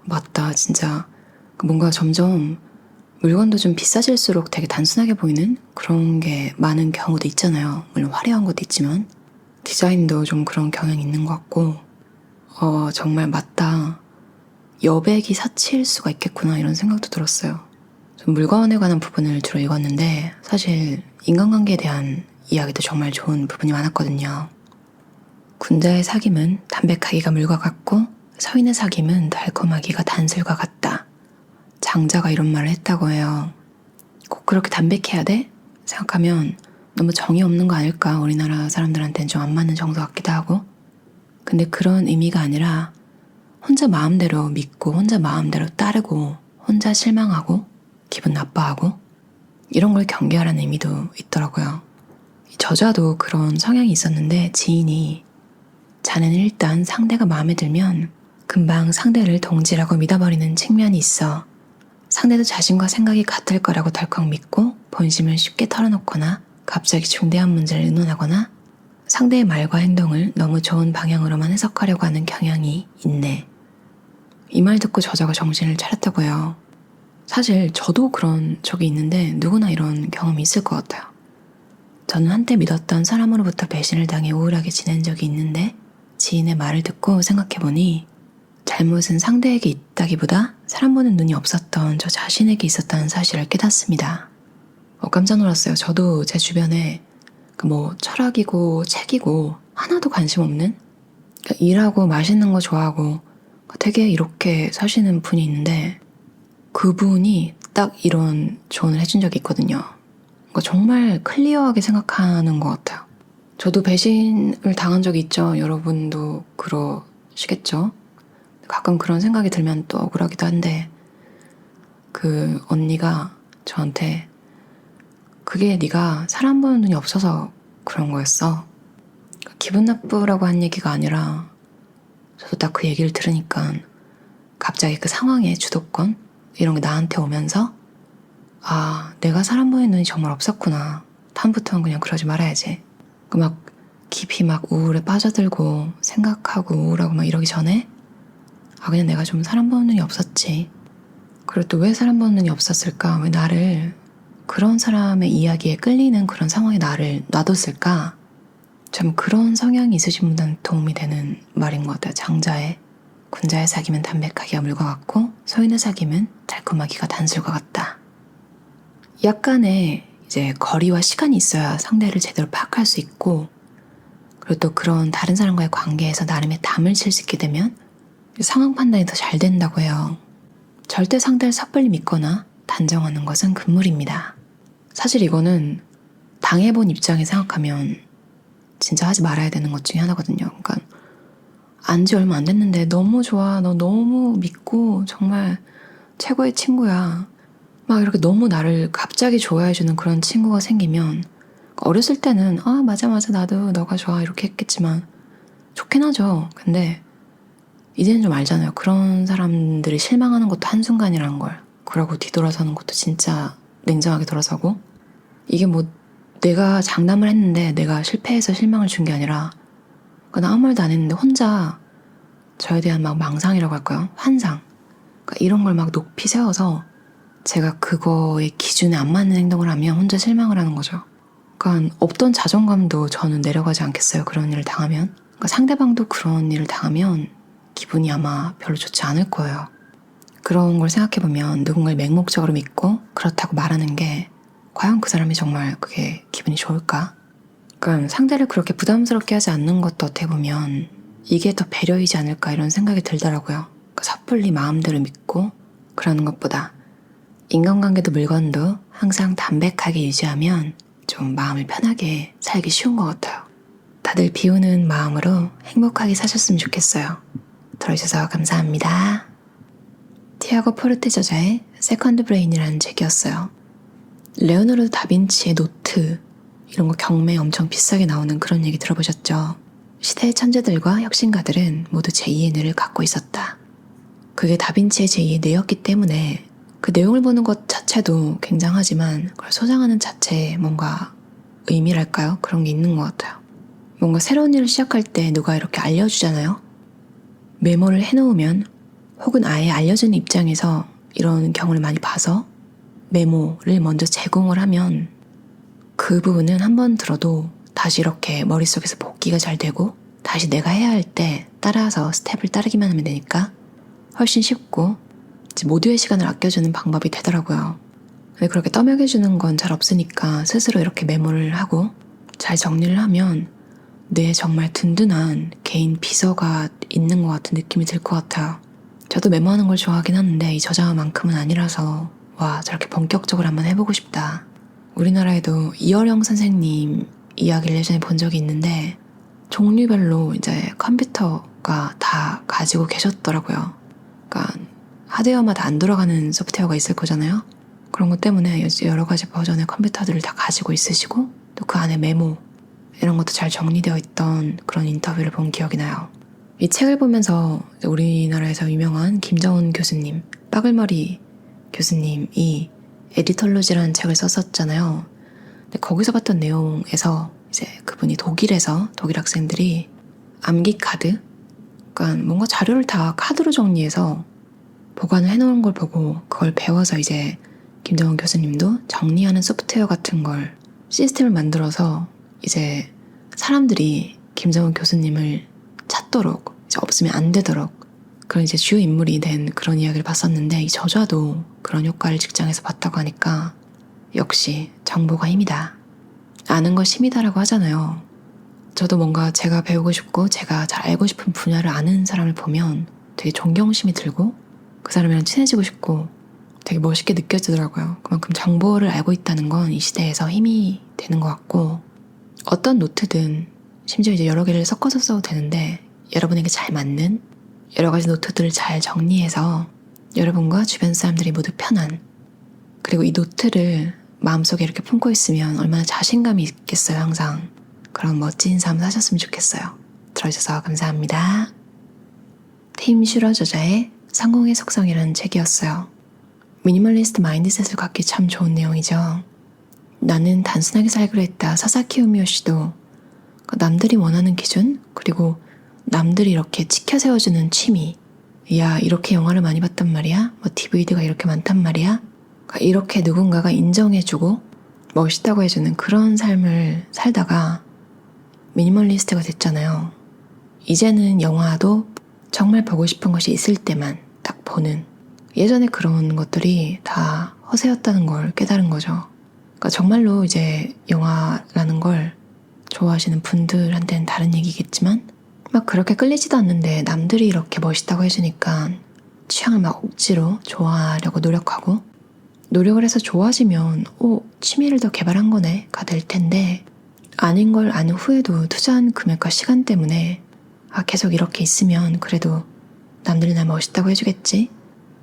맞다, 진짜. 뭔가 점점 물건도 좀 비싸질수록 되게 단순하게 보이는 그런 게 많은 경우도 있잖아요. 물론 화려한 것도 있지만 디자인도 좀 그런 경향이 있는 것 같고 정말 맞다. 여백이 사치일 수가 있겠구나 이런 생각도 들었어요. 좀 물건에 관한 부분을 주로 읽었는데 사실 인간관계에 대한 이야기도 정말 좋은 부분이 많았거든요. 군자의 사귐은 담백하기가 물과 같고 서인의 사귐은 달콤하기가 단술과 같다. 장자가 이런 말을 했다고 해요. 꼭 그렇게 담백해야 돼? 생각하면 너무 정이 없는 거 아닐까? 우리나라 사람들한테는 좀 안 맞는 정서 같기도 하고. 근데 그런 의미가 아니라 혼자 마음대로 믿고 혼자 마음대로 따르고 혼자 실망하고 기분 나빠하고 이런 걸 경계하라는 의미도 있더라고요. 저자도 그런 성향이 있었는데 지인이 자네는 일단 상대가 마음에 들면 금방 상대를 동지라고 믿어버리는 측면이 있어. 상대도 자신과 생각이 같을 거라고 덜컥 믿고 본심을 쉽게 털어놓거나 갑자기 중대한 문제를 의논하거나 상대의 말과 행동을 너무 좋은 방향으로만 해석하려고 하는 경향이 있네. 이 말 듣고 저자가 정신을 차렸다고 해요. 사실 저도 그런 적이 있는데 누구나 이런 경험이 있을 것 같아요. 저는 한때 믿었던 사람으로부터 배신을 당해 우울하게 지낸 적이 있는데 지인의 말을 듣고 생각해보니 잘못은 상대에게 있다기보다 사람 보는 눈이 없었던 저 자신에게 있었다는 사실을 깨닫습니다. 깜짝 놀랐어요. 저도 제 주변에 철학이고 책이고 하나도 관심 없는 일하고 맛있는 거 좋아하고 되게 이렇게 사시는 분이 있는데 그분이 딱 이런 조언을 해준 적이 있거든요. 정말 클리어하게 생각하는 것 같아요. 저도 배신을 당한 적이 있죠. 여러분도 그러시겠죠. 가끔 그런 생각이 들면 또 억울하기도 한데 그 언니가 저한테 그게 네가 사람 보는 눈이 없어서 그런 거였어. 기분 나쁘라고 한 얘기가 아니라 저도 딱 그 얘기를 들으니까 갑자기 그 상황의 주도권 이런 게 나한테 오면서 내가 사람 보는 눈이 정말 없었구나. 다음부터는 그냥 그러지 말아야지. 깊이 우울에 빠져들고 생각하고 우울하고 이러기 전에 그냥 내가 좀 사람 보는 눈이 없었지. 그리고 또 왜 사람 보는 눈이 없었을까? 왜 나를 그런 사람의 이야기에 끌리는 그런 상황에 나를 놔뒀을까? 참 그런 성향이 있으신 분들은 도움이 되는 말인 것 같아요. 장자의 군자의 사귐은 담백하기가 물과 같고 서인의 사귐은 달콤하기가 단술과 같다. 약간의 이제 거리와 시간이 있어야 상대를 제대로 파악할 수 있고 그리고 또 그런 다른 사람과의 관계에서 나름의 담을 칠 수 있게 되면 상황 판단이 더 잘 된다고 해요. 절대 상대를 섣불리 믿거나 단정하는 것은 금물입니다. 사실 이거는 당해본 입장에 생각하면 진짜 하지 말아야 되는 것 중에 하나거든요. 그러니까 안지 얼마 안 됐는데 너무 좋아, 너 너무 믿고 정말 최고의 친구야. 이렇게 너무 나를 갑자기 좋아해주는 그런 친구가 생기면 어렸을 때는 맞아 나도 너가 좋아 이렇게 했겠지만 좋긴 하죠. 근데 이제는 좀 알잖아요. 그런 사람들이 실망하는 것도 한순간이라는 걸. 그러고 뒤돌아서는 것도 진짜 냉정하게 돌아서고 이게 내가 장담을 했는데 내가 실패해서 실망을 준 게 아니라 나 아무 말도 안 했는데 혼자 저에 대한 망상이라고 할까요? 환상. 이런 걸 높이 세워서 제가 그거의 기준에 안 맞는 행동을 하면 혼자 실망을 하는 거죠. 없던 자존감도 저는 내려가지 않겠어요. 그런 일을 당하면. 상대방도 그런 일을 당하면 기분이 아마 별로 좋지 않을 거예요. 그런 걸 생각해보면 누군가를 맹목적으로 믿고 그렇다고 말하는 게 과연 그 사람이 정말 그게 기분이 좋을까? 상대를 그렇게 부담스럽게 하지 않는 것도 어떻게 보면 이게 더 배려이지 않을까 이런 생각이 들더라고요. 섣불리 마음대로 믿고 그러는 것보다 인간관계도 물건도 항상 담백하게 유지하면 좀 마음을 편하게 살기 쉬운 것 같아요. 다들 비우는 마음으로 행복하게 사셨으면 좋겠어요. 들어주셔서 감사합니다. 티아고 포르테 저자의 세컨드 브레인이라는 책이었어요. 레오나르도 다빈치의 노트 이런 거 경매에 엄청 비싸게 나오는 그런 얘기 들어보셨죠? 시대의 천재들과 혁신가들은 모두 제2의 뇌를 갖고 있었다. 그게 다빈치의 제2의 뇌였기 때문에 그 내용을 보는 것 자체도 굉장하지만 그걸 소장하는 자체에 뭔가 의미랄까요? 그런 게 있는 것 같아요. 뭔가 새로운 일을 시작할 때 누가 이렇게 알려주잖아요? 메모를 해놓으면 혹은 아예 알려주는 입장에서 이런 경우를 많이 봐서 메모를 먼저 제공을 하면 그 부분은 한 번 들어도 다시 이렇게 머릿속에서 복기가 잘 되고 다시 내가 해야 할 때 따라서 스텝을 따르기만 하면 되니까 훨씬 쉽고 이제 모두의 시간을 아껴주는 방법이 되더라고요. 근데 그렇게 떠먹여주는 건 잘 없으니까 스스로 이렇게 메모를 하고 잘 정리를 하면 뇌에 정말 든든한 개인 비서가 있는 것 같은 느낌이 들 것 같아요. 저도 메모하는 걸 좋아하긴 하는데 이 저자만큼은 아니라서 와, 저렇게 본격적으로 한번 해보고 싶다. 우리나라에도 이어령 선생님 이야기를 예전에 본 적이 있는데 종류별로 이제 컴퓨터가 다 가지고 계셨더라고요. 그러니까 하드웨어마다 안 돌아가는 소프트웨어가 있을 거잖아요. 그런 것 때문에 여러 가지 버전의 컴퓨터들을 다 가지고 있으시고 또 그 안에 메모 이런 것도 잘 정리되어 있던 그런 인터뷰를 본 기억이 나요. 이 책을 보면서 우리나라에서 유명한 김정은 교수님, 빠글머리 교수님이 에디톨로지라는 책을 썼었잖아요. 근데 거기서 봤던 내용에서 이제 그분이 독일에서 독일 학생들이 암기 카드, 그러니까 뭔가 자료를 다 카드로 정리해서 보관을 해놓은 걸 보고 그걸 배워서 이제 김정은 교수님도 정리하는 소프트웨어 같은 걸 시스템을 만들어서 이제 사람들이 김정은 교수님을 찾도록 이제 없으면 안 되도록 그런 이제 주요 인물이 된 그런 이야기를 봤었는데 이 저자도 그런 효과를 직장에서 봤다고 하니까 역시 정보가 힘이다. 아는 것이 힘이다라고 하잖아요. 저도 뭔가 제가 배우고 싶고 제가 잘 알고 싶은 분야를 아는 사람을 보면 되게 존경심이 들고 그 사람이랑 친해지고 싶고 되게 멋있게 느껴지더라고요. 그만큼 정보를 알고 있다는 건 이 시대에서 힘이 되는 것 같고 어떤 노트든 심지어 이제 여러 개를 섞어서 써도 되는데 여러분에게 잘 맞는 여러 가지 노트들을 잘 정리해서 여러분과 주변 사람들이 모두 편한 그리고 이 노트를 마음속에 이렇게 품고 있으면 얼마나 자신감이 있겠어요. 항상 그런 멋진 삶 사셨으면 좋겠어요. 들어주셔서 감사합니다. 팀 슈러 저자의 성공의 속성이라는 책이었어요. 미니멀리스트 마인드셋을 갖기 참 좋은 내용이죠. 나는 단순하게 살기로 했다. 사사키 우미요시도 남들이 원하는 기준 그리고 남들이 이렇게 지켜 세워주는 취미 야 이렇게 영화를 많이 봤단 말이야 뭐 DVD가 이렇게 많단 말이야 이렇게 누군가가 인정해주고 멋있다고 해주는 그런 삶을 살다가 미니멀리스트가 됐잖아요. 이제는 영화도 정말 보고 싶은 것이 있을 때만 딱 보는 예전에 그런 것들이 다 허세였다는 걸 깨달은 거죠. 그러니까 정말로 이제 영화라는 걸 좋아하시는 분들한테는 다른 얘기겠지만 막 그렇게 끌리지도 않는데 남들이 이렇게 멋있다고 해주니까 취향을 막 억지로 좋아하려고 노력하고 노력을 해서 좋아지면 취미를 더 개발한 거네 가 될 텐데 아닌 걸 아는 후에도 투자한 금액과 시간 때문에 계속 이렇게 있으면 그래도 남들이 날 멋있다고 해주겠지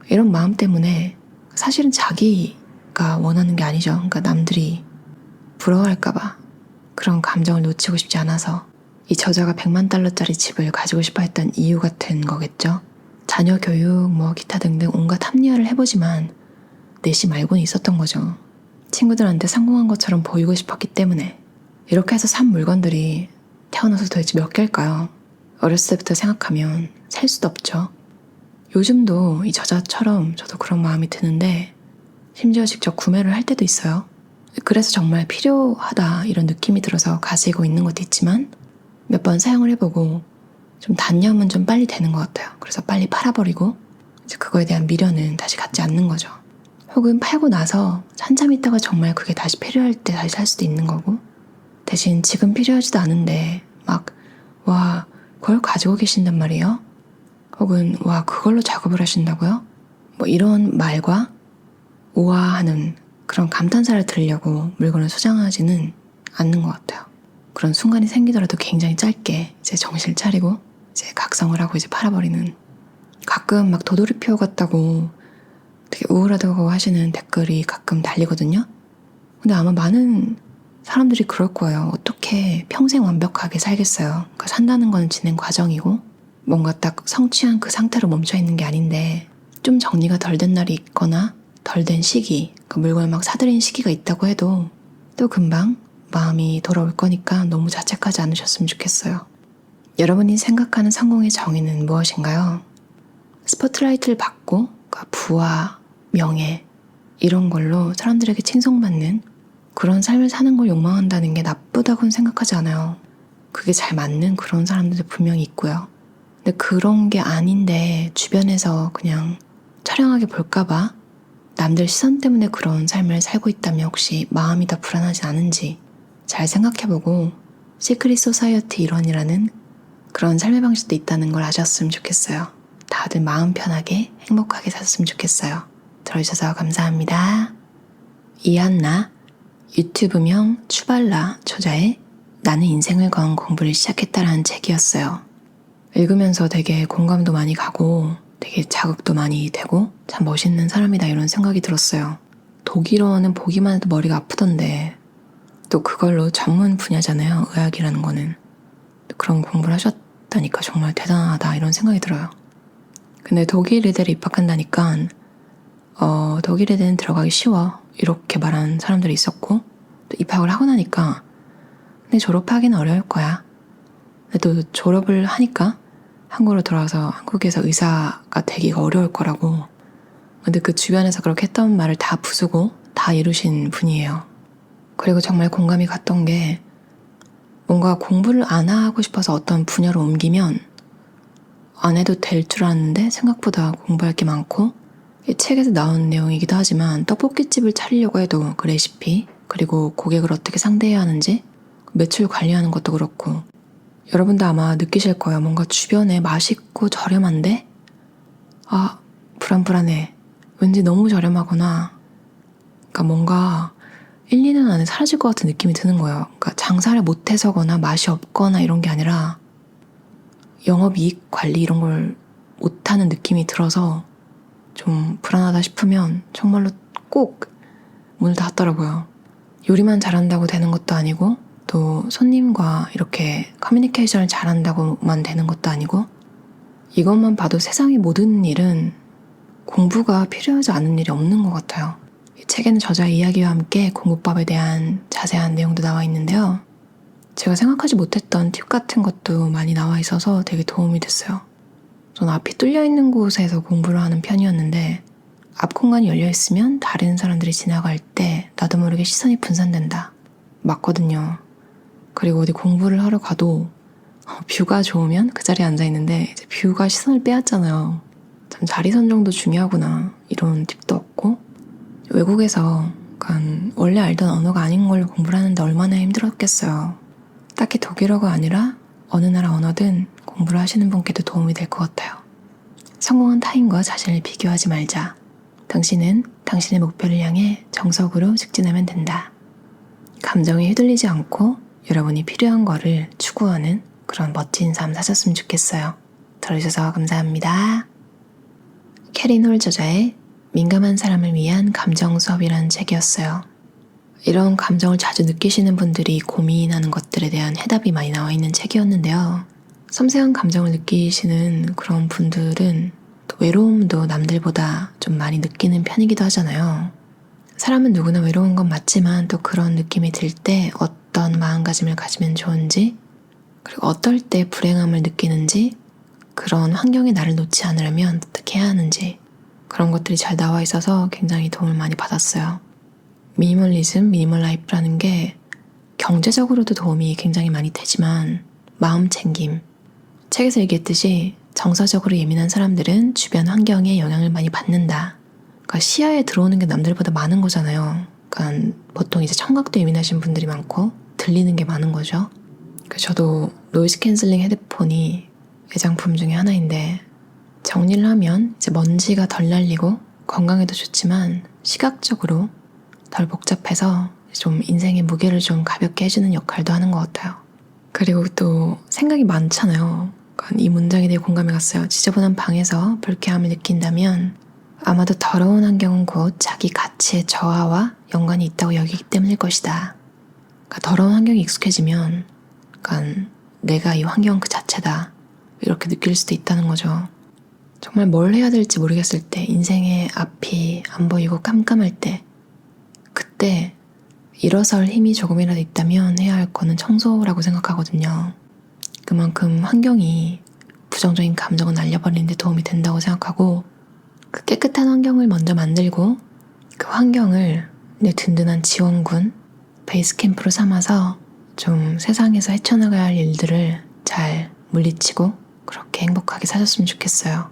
이런 마음 때문에 사실은 자기가 원하는 게 아니죠. 그러니까 남들이 부러워할까봐 그런 감정을 놓치고 싶지 않아서 이 저자가 100만 달러짜리 집을 가지고 싶어 했던 이유 같은 거겠죠. 자녀 교육 뭐 기타 등등 온갖 합리화를 해보지만 내심 알고는 있었던 거죠. 친구들한테 성공한 것처럼 보이고 싶었기 때문에 이렇게 해서 산 물건들이 태어나서 도대체 몇 개일까요? 어렸을 때부터 생각하면 살 수도 없죠. 요즘도 이 저자처럼 저도 그런 마음이 드는데 심지어 직접 구매를 할 때도 있어요. 그래서 정말 필요하다 이런 느낌이 들어서 가지고 있는 것도 있지만 몇 번 사용을 해보고 좀 단념은 좀 빨리 되는 것 같아요. 그래서 빨리 팔아버리고 이제 그거에 대한 미련은 다시 갖지 않는 거죠. 혹은 팔고 나서 한참 있다가 정말 그게 다시 필요할 때 다시 살 수도 있는 거고 대신 지금 필요하지도 않은데 와 그걸 가지고 계신단 말이에요? 혹은 와 그걸로 작업을 하신다고요? 뭐 이런 말과 우아하는 그런 감탄사를 들으려고 물건을 소장하지는 않는 것 같아요. 그런 순간이 생기더라도 굉장히 짧게 이제 정신을 차리고 이제 각성을 하고 이제 팔아버리는 가끔 막 도돌이표 같다고 되게 우울하다고 하시는 댓글이 가끔 달리거든요. 근데 아마 많은 사람들이 그럴 거예요. 어떻게 평생 완벽하게 살겠어요. 그러니까 산다는 건 진행 과정이고 뭔가 딱 성취한 그 상태로 멈춰있는 게 아닌데 좀 정리가 덜 된 날이 있거나 덜 된 시기 그 물건을 막 사들인 시기가 있다고 해도 또 금방 마음이 돌아올 거니까 너무 자책하지 않으셨으면 좋겠어요. 여러분이 생각하는 성공의 정의는 무엇인가요? 스포트라이트를 받고 그러니까 부와 명예 이런 걸로 사람들에게 칭송받는 그런 삶을 사는 걸 욕망한다는 게 나쁘다고는 생각하지 않아요. 그게 잘 맞는 그런 사람들도 분명히 있고요. 근데 그런 게 아닌데 주변에서 그냥 처량하게 볼까봐 남들 시선 때문에 그런 삶을 살고 있다면 혹시 마음이 더 불안하지 않은지 잘 생각해보고 시크릿 소사이어티 일원이라는 그런 삶의 방식도 있다는 걸 아셨으면 좋겠어요. 다들 마음 편하게 행복하게 사셨으면 좋겠어요. 들어주셔서 감사합니다. 이한나, 유튜브명 추발라 저자의 나는 인생을 건 공부를 시작했다라는 책이었어요. 읽으면서 되게 공감도 많이 가고 되게 자극도 많이 되고 참 멋있는 사람이다 이런 생각이 들었어요. 독일어는 보기만 해도 머리가 아프던데 또 그걸로 전문 분야잖아요. 의학이라는 거는. 그런 공부를 하셨다니까 정말 대단하다 이런 생각이 들어요. 근데 독일 의대를 입학한다니까 독일 의대는 들어가기 쉬워 이렇게 말하는 사람들이 있었고 또 입학을 하고 나니까 근데 졸업하기는 어려울 거야. 근데 또 졸업을 하니까 한국으로 돌아와서 한국에서 의사가 되기가 어려울 거라고. 근데 그 주변에서 그렇게 했던 말을 다 부수고 다 이루신 분이에요. 그리고 정말 공감이 갔던 게 뭔가 공부를 안 하고 싶어서 어떤 분야로 옮기면 안 해도 될 줄 알았는데 생각보다 공부할 게 많고 이 책에서 나온 내용이기도 하지만 떡볶이집을 차리려고 해도 그 레시피 그리고 고객을 어떻게 상대해야 하는지 매출 관리하는 것도 그렇고 여러분도 아마 느끼실 거예요. 뭔가 주변에 맛있고 저렴한데 불안불안해. 왠지 너무 저렴하거나 그러니까 뭔가 1, 2년 안에 사라질 것 같은 느낌이 드는 거예요. 그러니까 장사를 못해서거나 맛이 없거나 이런 게 아니라 영업이익 관리 이런 걸 못하는 느낌이 들어서 좀 불안하다 싶으면 정말로 꼭 문을 닫더라고요. 요리만 잘한다고 되는 것도 아니고 또 손님과 이렇게 커뮤니케이션을 잘한다고만 되는 것도 아니고 이것만 봐도 세상의 모든 일은 공부가 필요하지 않은 일이 없는 것 같아요. 이 책에는 저자의 이야기와 함께 공부법에 대한 자세한 내용도 나와 있는데요. 제가 생각하지 못했던 팁 같은 것도 많이 나와 있어서 되게 도움이 됐어요. 전 앞이 뚫려 있는 곳에서 공부를 하는 편이었는데 앞 공간이 열려 있으면 다른 사람들이 지나갈 때 나도 모르게 시선이 분산된다. 맞거든요. 그리고 어디 공부를 하러 가도 뷰가 좋으면 그 자리에 앉아있는데 이제 뷰가 시선을 빼앗잖아요. 참 자리 선정도 중요하구나 이런 팁도 얻고 외국에서 약간 원래 알던 언어가 아닌 걸 공부를 하는데 얼마나 힘들었겠어요. 딱히 독일어가 아니라 어느 나라 언어든 공부를 하시는 분께도 도움이 될 것 같아요. 성공한 타인과 자신을 비교하지 말자. 당신은 당신의 목표를 향해 정석으로 직진하면 된다. 감정에 휘둘리지 않고 여러분이 필요한 거를 추구하는 그런 멋진 삶 사셨으면 좋겠어요. 들어주셔서 감사합니다. 캐린 홀 저자의 민감한 사람을 위한 감정 수업이라는 책이었어요. 이런 감정을 자주 느끼시는 분들이 고민하는 것들에 대한 해답이 많이 나와 있는 책이었는데요. 섬세한 감정을 느끼시는 그런 분들은 또 외로움도 남들보다 좀 많이 느끼는 편이기도 하잖아요. 사람은 누구나 외로운 건 맞지만 또 그런 느낌이 들 때 어떤 마음가짐을 가지면 좋은지 그리고 어떨 때 불행함을 느끼는지 그런 환경에 나를 놓지 않으려면 어떻게 해야 하는지 그런 것들이 잘 나와 있어서 굉장히 도움을 많이 받았어요. 미니멀리즘, 미니멀 라이프라는 게 경제적으로도 도움이 굉장히 많이 되지만 마음 챙김, 책에서 얘기했듯이 정서적으로 예민한 사람들은 주변 환경에 영향을 많이 받는다. 그러니까 시야에 들어오는 게 남들보다 많은 거잖아요. 그러니까 보통 이제 청각도 예민하신 분들이 많고 들리는 게 많은 거죠. 저도 노이즈 캔슬링 헤드폰이 애장품 중에 하나인데 정리를 하면 이제 먼지가 덜 날리고 건강에도 좋지만 시각적으로 덜 복잡해서 좀 인생의 무게를 좀 가볍게 해주는 역할도 하는 것 같아요. 그리고 또 생각이 많잖아요. 이 문장에 대해 공감이 갔어요. 지저분한 방에서 불쾌함을 느낀다면 아마도 더러운 환경은 곧 자기 가치의 저하와 연관이 있다고 여기기 때문일 것이다. 그러니까 더러운 환경이 익숙해지면 내가 이 환경 그 자체다 이렇게 느낄 수도 있다는 거죠. 정말 뭘 해야 될지 모르겠을 때 인생의 앞이 안 보이고 깜깜할 때 그때 일어설 힘이 조금이라도 있다면 해야 할 거는 청소라고 생각하거든요. 그만큼 환경이 부정적인 감정을 날려버리는 데 도움이 된다고 생각하고, 그 깨끗한 환경을 먼저 만들고 그 환경을 내 든든한 지원군, 베이스 캠프로 삼아서 좀 세상에서 헤쳐나가야 할 일들을 잘 물리치고 그렇게 행복하게 사셨으면 좋겠어요.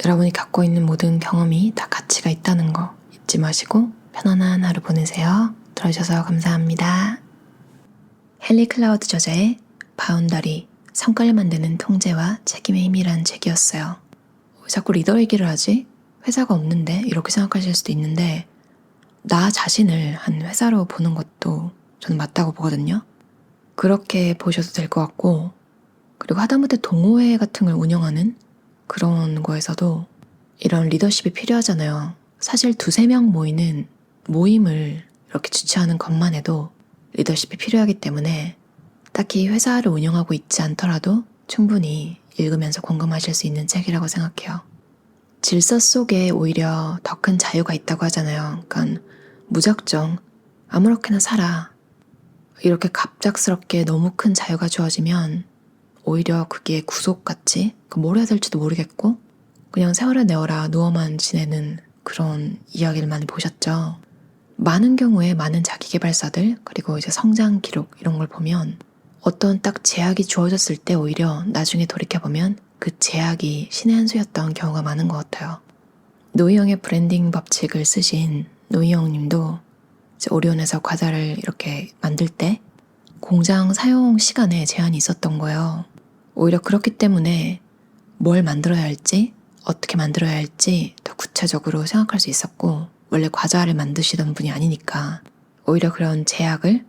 여러분이 갖고 있는 모든 경험이 다 가치가 있다는 거 잊지 마시고 편안한 하루 보내세요. 들어주셔서 감사합니다. 헨리 클라우드 저자의 바운더리, 성과를 만드는 통제와 책임의 힘이란 책이었어요. 왜 자꾸 리더 얘기를 하지? 회사가 없는데? 이렇게 생각하실 수도 있는데, 나 자신을 한 회사로 보는 것도 저는 맞다고 보거든요. 그렇게 보셔도 될 것 같고, 그리고 하다못해 동호회 같은 걸 운영하는 그런 거에서도 이런 리더십이 필요하잖아요. 사실 2-3명 모이는 모임을 이렇게 주최하는 것만 해도 리더십이 필요하기 때문에 딱히 회사를 운영하고 있지 않더라도 충분히 읽으면서 공감하실 수 있는 책이라고 생각해요. 질서 속에 오히려 더 큰 자유가 있다고 하잖아요. 그러니까 무작정 아무렇게나 살아. 이렇게 갑작스럽게 너무 큰 자유가 주어지면 오히려 그게 구속같이 뭘 해야 될지도 모르겠고 그냥 세월을 내어라 누워만 지내는 그런 이야기를 많이 보셨죠. 많은 경우에 많은 자기계발서들 그리고 이제 성장 기록 이런 걸 보면 어떤 딱 제약이 주어졌을 때 오히려 나중에 돌이켜보면 그 제약이 신의 한 수였던 경우가 많은 것 같아요. 노희영의 브랜딩 법칙을 쓰신 노희영 님도 오리온에서 과자를 이렇게 만들 때 공장 사용 시간에 제한이 있었던 거예요. 오히려 그렇기 때문에 뭘 만들어야 할지 어떻게 만들어야 할지 더 구체적으로 생각할 수 있었고 원래 과자를 만드시던 분이 아니니까 오히려 그런 제약을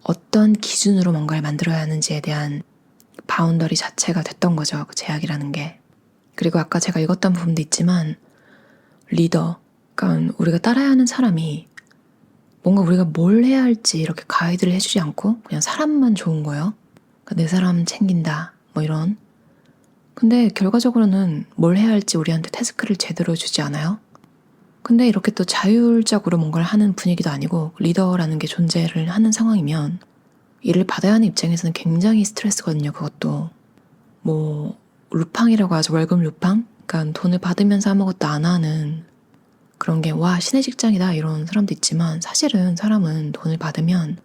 어떤 기준으로 뭔가를 만들어야 하는지에 대한 바운더리 자체가 됐던 거죠. 그 제약이라는 게. 그리고 아까 제가 읽었던 부분도 있지만 리더, 그러니까 우리가 따라야 하는 사람이 뭔가 우리가 뭘 해야 할지 이렇게 가이드를 해주지 않고 그냥 사람만 좋은 거예요. 그러니까 내 사람 챙긴다 뭐 이런. 근데 결과적으로는 뭘 해야 할지 우리한테 태스크를 제대로 주지 않아요. 근데 이렇게 또 자율적으로 뭔가를 하는 분위기도 아니고 리더라는 게 존재를 하는 상황이면 일을 받아야 하는 입장에서는 굉장히 스트레스거든요. 그것도 뭐 루팡이라고 하죠. 월급 루팡? 그러니까 돈을 받으면서 아무것도 안 하는 그런 게 와 신의 직장이다 이런 사람도 있지만 사실은 사람은 돈을 받으면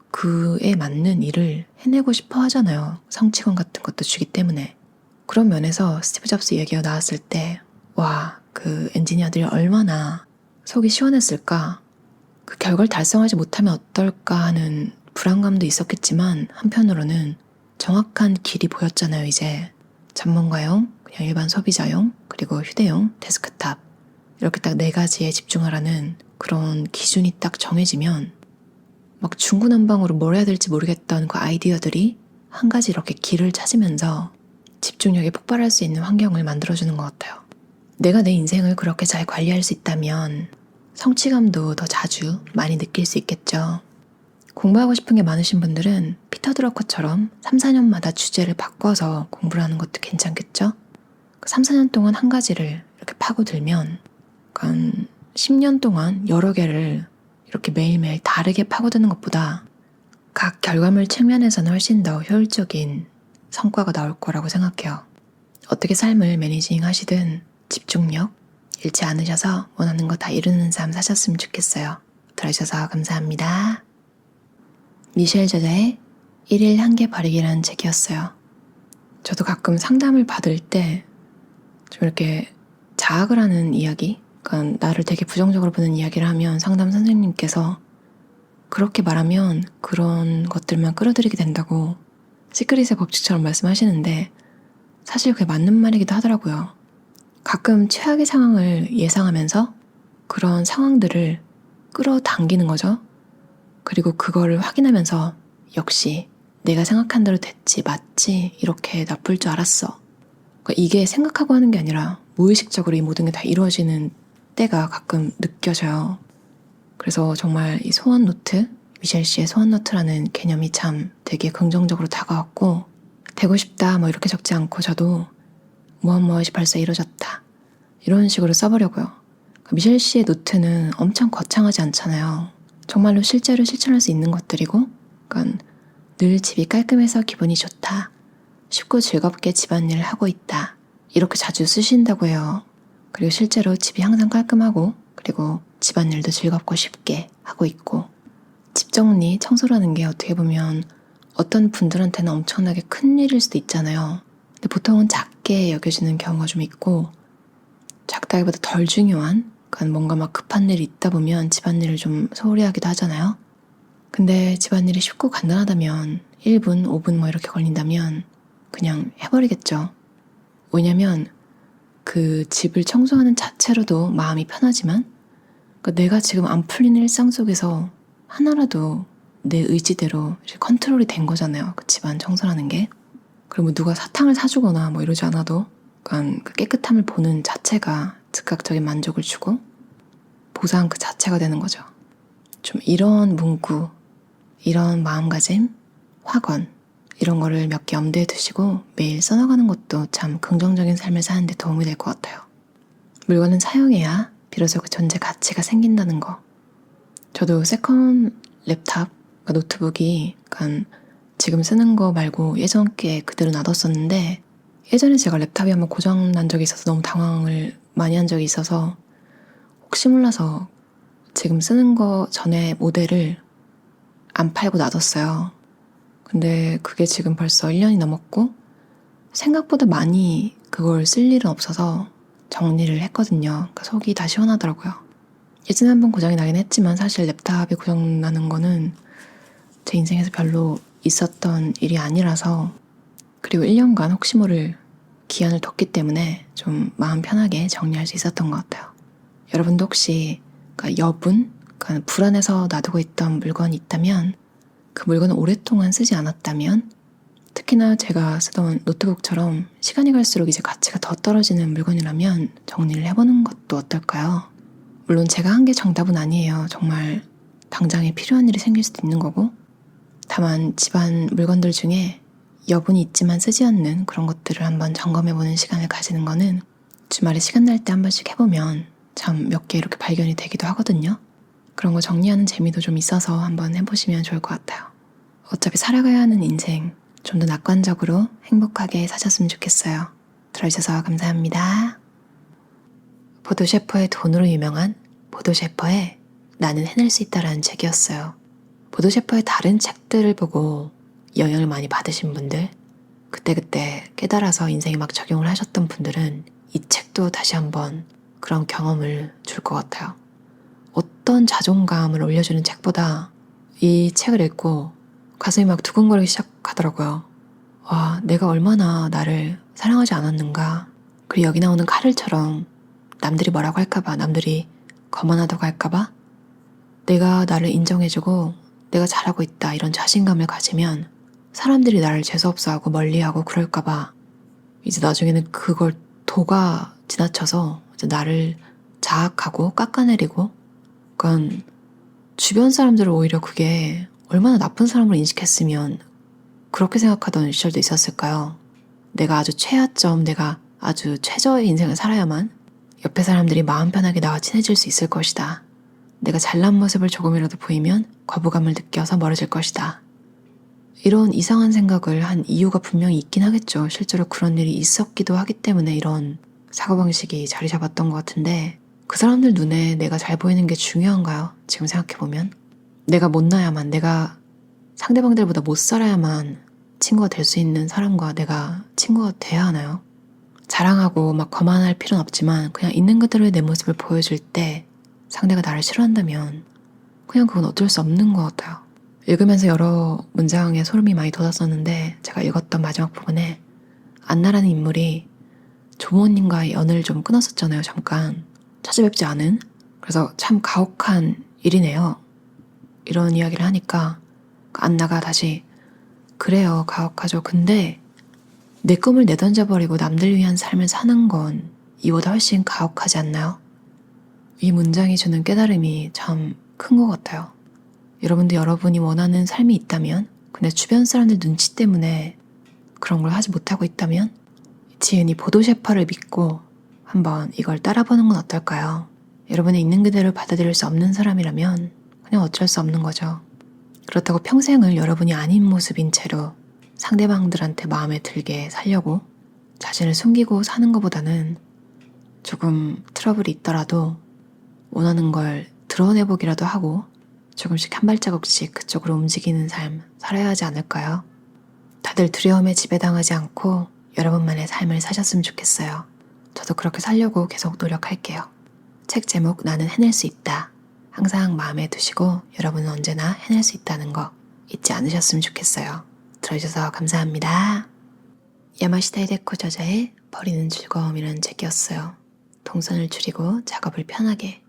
그에 맞는 일을 해내고 싶어 하잖아요. 성취감 같은 것도 주기 때문에. 그런 면에서 스티브 잡스 얘기가 나왔을 때 와, 그 엔지니어들이 얼마나 속이 시원했을까. 그 결과를 달성하지 못하면 어떨까 하는 불안감도 있었겠지만 한편으로는 정확한 길이 보였잖아요. 이제 전문가용, 그냥 일반 소비자용, 그리고 휴대용, 데스크탑 이렇게 딱 4가지에 집중하라는 그런 기준이 딱 정해지면 막 중구난방으로 뭘 해야 될지 모르겠던 그 아이디어들이 한 가지 이렇게 길을 찾으면서 집중력이 폭발할 수 있는 환경을 만들어주는 것 같아요. 내가 내 인생을 그렇게 잘 관리할 수 있다면 성취감도 더 자주 많이 느낄 수 있겠죠. 공부하고 싶은 게 많으신 분들은 피터 드러커처럼 3-4년마다 주제를 바꿔서 공부를 하는 것도 괜찮겠죠? 3-4년 동안 한 가지를 이렇게 파고들면 10년 동안 여러 개를 이렇게 매일매일 다르게 파고드는 것보다 각 결과물 측면에서는 훨씬 더 효율적인 성과가 나올 거라고 생각해요. 어떻게 삶을 매니징 하시든 집중력 잃지 않으셔서 원하는 거 다 이루는 삶 사셨으면 좋겠어요. 들어주셔서 감사합니다. 미셸 저자의 1일 1개 바르기라는 책이었어요. 저도 가끔 상담을 받을 때 좀 이렇게 자학을 하는 이야기, 그러니까 나를 되게 부정적으로 보는 이야기를 하면 상담 선생님께서 그렇게 말하면 그런 것들만 끌어들이게 된다고 시크릿의 법칙처럼 말씀하시는데 사실 그게 맞는 말이기도 하더라고요. 가끔 최악의 상황을 예상하면서 그런 상황들을 끌어당기는 거죠. 그리고 그거를 확인하면서 역시 내가 생각한 대로 됐지, 맞지, 이렇게 나쁠 줄 알았어. 그러니까 이게 생각하고 하는 게 아니라 무의식적으로 이 모든 게 다 이루어지는 때가 가끔 느껴져요. 그래서 정말 이 소원 노트, 미셸 씨의 소원 노트라는 개념이 참 되게 긍정적으로 다가왔고 되고 싶다 뭐 이렇게 적지 않고 저도 무엇이 벌써 이루어졌다 이런 식으로 써보려고요. 미셸 씨의 노트는 엄청 거창하지 않잖아요. 정말로 실제로 실천할 수 있는 것들이고 그러니까 늘 집이 깔끔해서 기분이 좋다. 쉽고 즐겁게 집안일을 하고 있다. 이렇게 자주 쓰신다고 해요. 그리고 실제로 집이 항상 깔끔하고 그리고 집안일도 즐겁고 쉽게 하고 있고 집 정리, 청소라는 게 어떻게 보면 어떤 분들한테는 엄청나게 큰 일일 수도 있잖아요. 근데 보통은 작게 여겨지는 경우가 좀 있고 작다기보다 덜 중요한 그러니까 뭔가 막 급한 일이 있다 보면 집안일을 좀 소홀히 하기도 하잖아요. 근데 집안일이 쉽고 간단하다면 1분, 5분 뭐 이렇게 걸린다면 그냥 해버리겠죠. 왜냐면 그 집을 청소하는 자체로도 마음이 편하지만 그러니까 내가 지금 안 풀리는 일상 속에서 하나라도 내 의지대로 컨트롤이 된 거잖아요. 그 집안 청소라는 게. 그리고 뭐 누가 사탕을 사주거나 뭐 이러지 않아도 그러니까 그 깨끗함을 보는 자체가 즉각적인 만족을 주고 보상 그 자체가 되는 거죠. 좀 이런 문구, 이런 마음가짐, 확언 이런 거를 몇 개 염두에 두시고 매일 써나가는 것도 참 긍정적인 삶을 사는 데 도움이 될 것 같아요. 물건은 사용해야 비로소 그 존재 가치가 생긴다는 거. 저도 세컨 랩탑, 그러니까 노트북이 그러니까 지금 쓰는 거 말고 예전 게 그대로 놔뒀었는데 예전에 제가 랩탑이 한번 고장 난 적이 있어서 너무 당황을 많이 한 적이 있어서 혹시 몰라서 지금 쓰는 거 전에 모델을 안 팔고 놔뒀어요. 근데 그게 지금 벌써 1년이 넘었고 생각보다 많이 그걸 쓸 일은 없어서 정리를 했거든요. 그러니까 속이 다 시원하더라고요. 예전에 한번 고장이 나긴 했지만 사실 랩탑이 고장 나는 거는 제 인생에서 별로 있었던 일이 아니라서 그리고 1년간 혹시 모를 기한을 뒀기 때문에 좀 마음 편하게 정리할 수 있었던 것 같아요. 여러분도 혹시 그러니까 여분, 그러니까 불안해서 놔두고 있던 물건이 있다면 그 물건을 오랫동안 쓰지 않았다면 특히나 제가 쓰던 노트북처럼 시간이 갈수록 이제 가치가 더 떨어지는 물건이라면 정리를 해보는 것도 어떨까요? 물론 제가 한 게 정답은 아니에요. 정말 당장에 필요한 일이 생길 수도 있는 거고 다만 집안 물건들 중에 여분이 있지만 쓰지 않는 그런 것들을 한번 점검해보는 시간을 가지는 거는 주말에 시간 날 때 한 번씩 해보면 참 몇 개 이렇게 발견이 되기도 하거든요. 그런 거 정리하는 재미도 좀 있어서 한번 해보시면 좋을 것 같아요. 어차피 살아가야 하는 인생 좀 더 낙관적으로 행복하게 사셨으면 좋겠어요. 들어주셔서 감사합니다. 보도셰퍼의 돈으로 유명한 보도셰퍼의 나는 해낼 수 있다라는 책이었어요. 보도셰퍼의 다른 책들을 보고 영향을 많이 받으신 분들, 그때그때 깨달아서 인생에 막 적용을 하셨던 분들은 이 책도 다시 한번 그런 경험을 줄 것 같아요. 어떤 자존감을 올려주는 책보다 이 책을 읽고 가슴이 막 두근거리기 시작하더라고요. 와, 내가 얼마나 나를 사랑하지 않았는가. 그리고 여기 나오는 카를처럼 남들이 뭐라고 할까봐, 남들이 거만하다고 할까봐 내가 나를 인정해주고 내가 잘하고 있다 이런 자신감을 가지면 사람들이 나를 재수없어하고 멀리하고 그럴까봐 이제 나중에는 그걸 도가 지나쳐서 이제 나를 자학하고 깎아내리고 그러니까 주변 사람들을 오히려 그게 얼마나 나쁜 사람으로 인식했으면 그렇게 생각하던 시절도 있었을까요? 내가 아주 최하점, 내가 아주 최저의 인생을 살아야만 옆에 사람들이 마음 편하게 나와 친해질 수 있을 것이다. 내가 잘난 모습을 조금이라도 보이면 거부감을 느껴서 멀어질 것이다. 이런 이상한 생각을 한 이유가 분명히 있긴 하겠죠. 실제로 그런 일이 있었기도 하기 때문에 이런 사고방식이 자리 잡았던 것 같은데 그 사람들 눈에 내가 잘 보이는 게 중요한가요? 지금 생각해보면 내가 못나야만, 내가 상대방들보다 못 살아야만 친구가 될 수 있는 사람과 내가 친구가 돼야 하나요? 자랑하고 막 거만할 필요는 없지만 그냥 있는 그대로의 내 모습을 보여줄 때 상대가 나를 싫어한다면 그냥 그건 어쩔 수 없는 것 같아요. 읽으면서 여러 문장에 소름이 많이 돋았었는데 제가 읽었던 마지막 부분에 안나라는 인물이 조부모님과의 연을 좀 끊었었잖아요. 잠깐 찾아뵙지 않은. 그래서 참 가혹한 일이네요. 이런 이야기를 하니까 안나가 다시 그래요, 가혹하죠. 근데 내 꿈을 내던져버리고 남들 위한 삶을 사는 건 이보다 훨씬 가혹하지 않나요? 이 문장이 주는 깨달음이 참 큰 것 같아요. 여러분도 여러분이 원하는 삶이 있다면 근데 주변 사람들 눈치 때문에 그런 걸 하지 못하고 있다면 지은이 보도셰퍼를 믿고 한번 이걸 따라보는 건 어떨까요? 여러분의 있는 그대로 받아들일 수 없는 사람이라면 그냥 어쩔 수 없는 거죠. 그렇다고 평생을 여러분이 아닌 모습인 채로 상대방들한테 마음에 들게 살려고 자신을 숨기고 사는 것보다는 조금 트러블이 있더라도 원하는 걸 드러내보기라도 하고 조금씩 한 발자국씩 그쪽으로 움직이는 삶 살아야 하지 않을까요? 다들 두려움에 지배당하지 않고 여러분만의 삶을 사셨으면 좋겠어요. 저도 그렇게 살려고 계속 노력할게요. 책 제목 나는 해낼 수 있다. 항상 마음에 두시고 여러분은 언제나 해낼 수 있다는 거 잊지 않으셨으면 좋겠어요. 들어주셔서 감사합니다. 야마시타 히데코 저자의 버리는 즐거움이라는 책이었어요. 동선을 줄이고 작업을 편하게.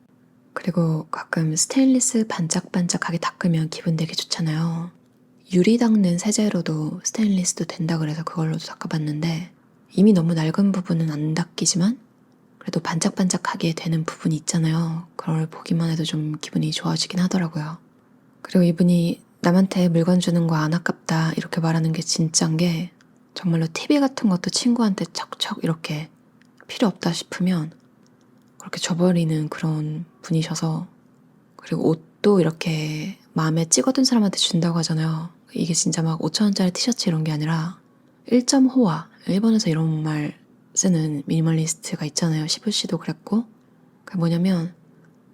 그리고 가끔 스테인리스 반짝반짝하게 닦으면 기분 되게 좋잖아요. 유리 닦는 세제로도 스테인리스도 된다 그래서 그걸로도 닦아봤는데 이미 너무 낡은 부분은 안 닦이지만 그래도 반짝반짝하게 되는 부분이 있잖아요. 그걸 보기만 해도 좀 기분이 좋아지긴 하더라고요. 그리고 이분이 남한테 물건 주는 거 안 아깝다 이렇게 말하는 게 진짜인 게 정말로 TV 같은 것도 친구한테 척척 이렇게 필요 없다 싶으면 그렇게 줘버리는 그런 분이셔서 그리고 옷도 이렇게 마음에 찍어둔 사람한테 준다고 하잖아요. 이게 진짜 막 5,000원짜리 티셔츠 이런 게 아니라 1.호화 일본에서 이런 말 쓰는 미니멀리스트가 있잖아요. 시부시도 그랬고 그게 뭐냐면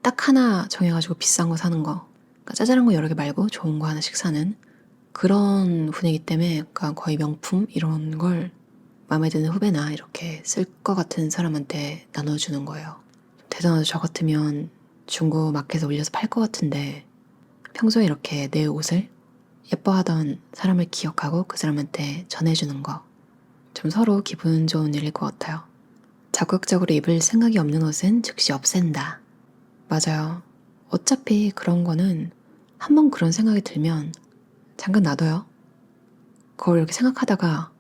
딱 하나 정해가지고 비싼 거 사는 거 그러니까 짜잘한 거 여러 개 말고 좋은 거 하나씩 사는 그런 분이기 때문에 그러니까 거의 명품 이런 걸 마음에 드는 후배나 이렇게 쓸 것 같은 사람한테 나눠주는 거예요. 대단하죠. 저 같으면 중고 마켓에 올려서 팔 것 같은데 평소에 이렇게 내 옷을 예뻐하던 사람을 기억하고 그 사람한테 전해주는 거 좀 서로 기분 좋은 일일 것 같아요. 적극적으로 입을 생각이 없는 옷은 즉시 없앤다. 맞아요. 어차피 그런 거는 한번 그런 생각이 들면 잠깐 놔둬요. 그걸 이렇게 생각하다가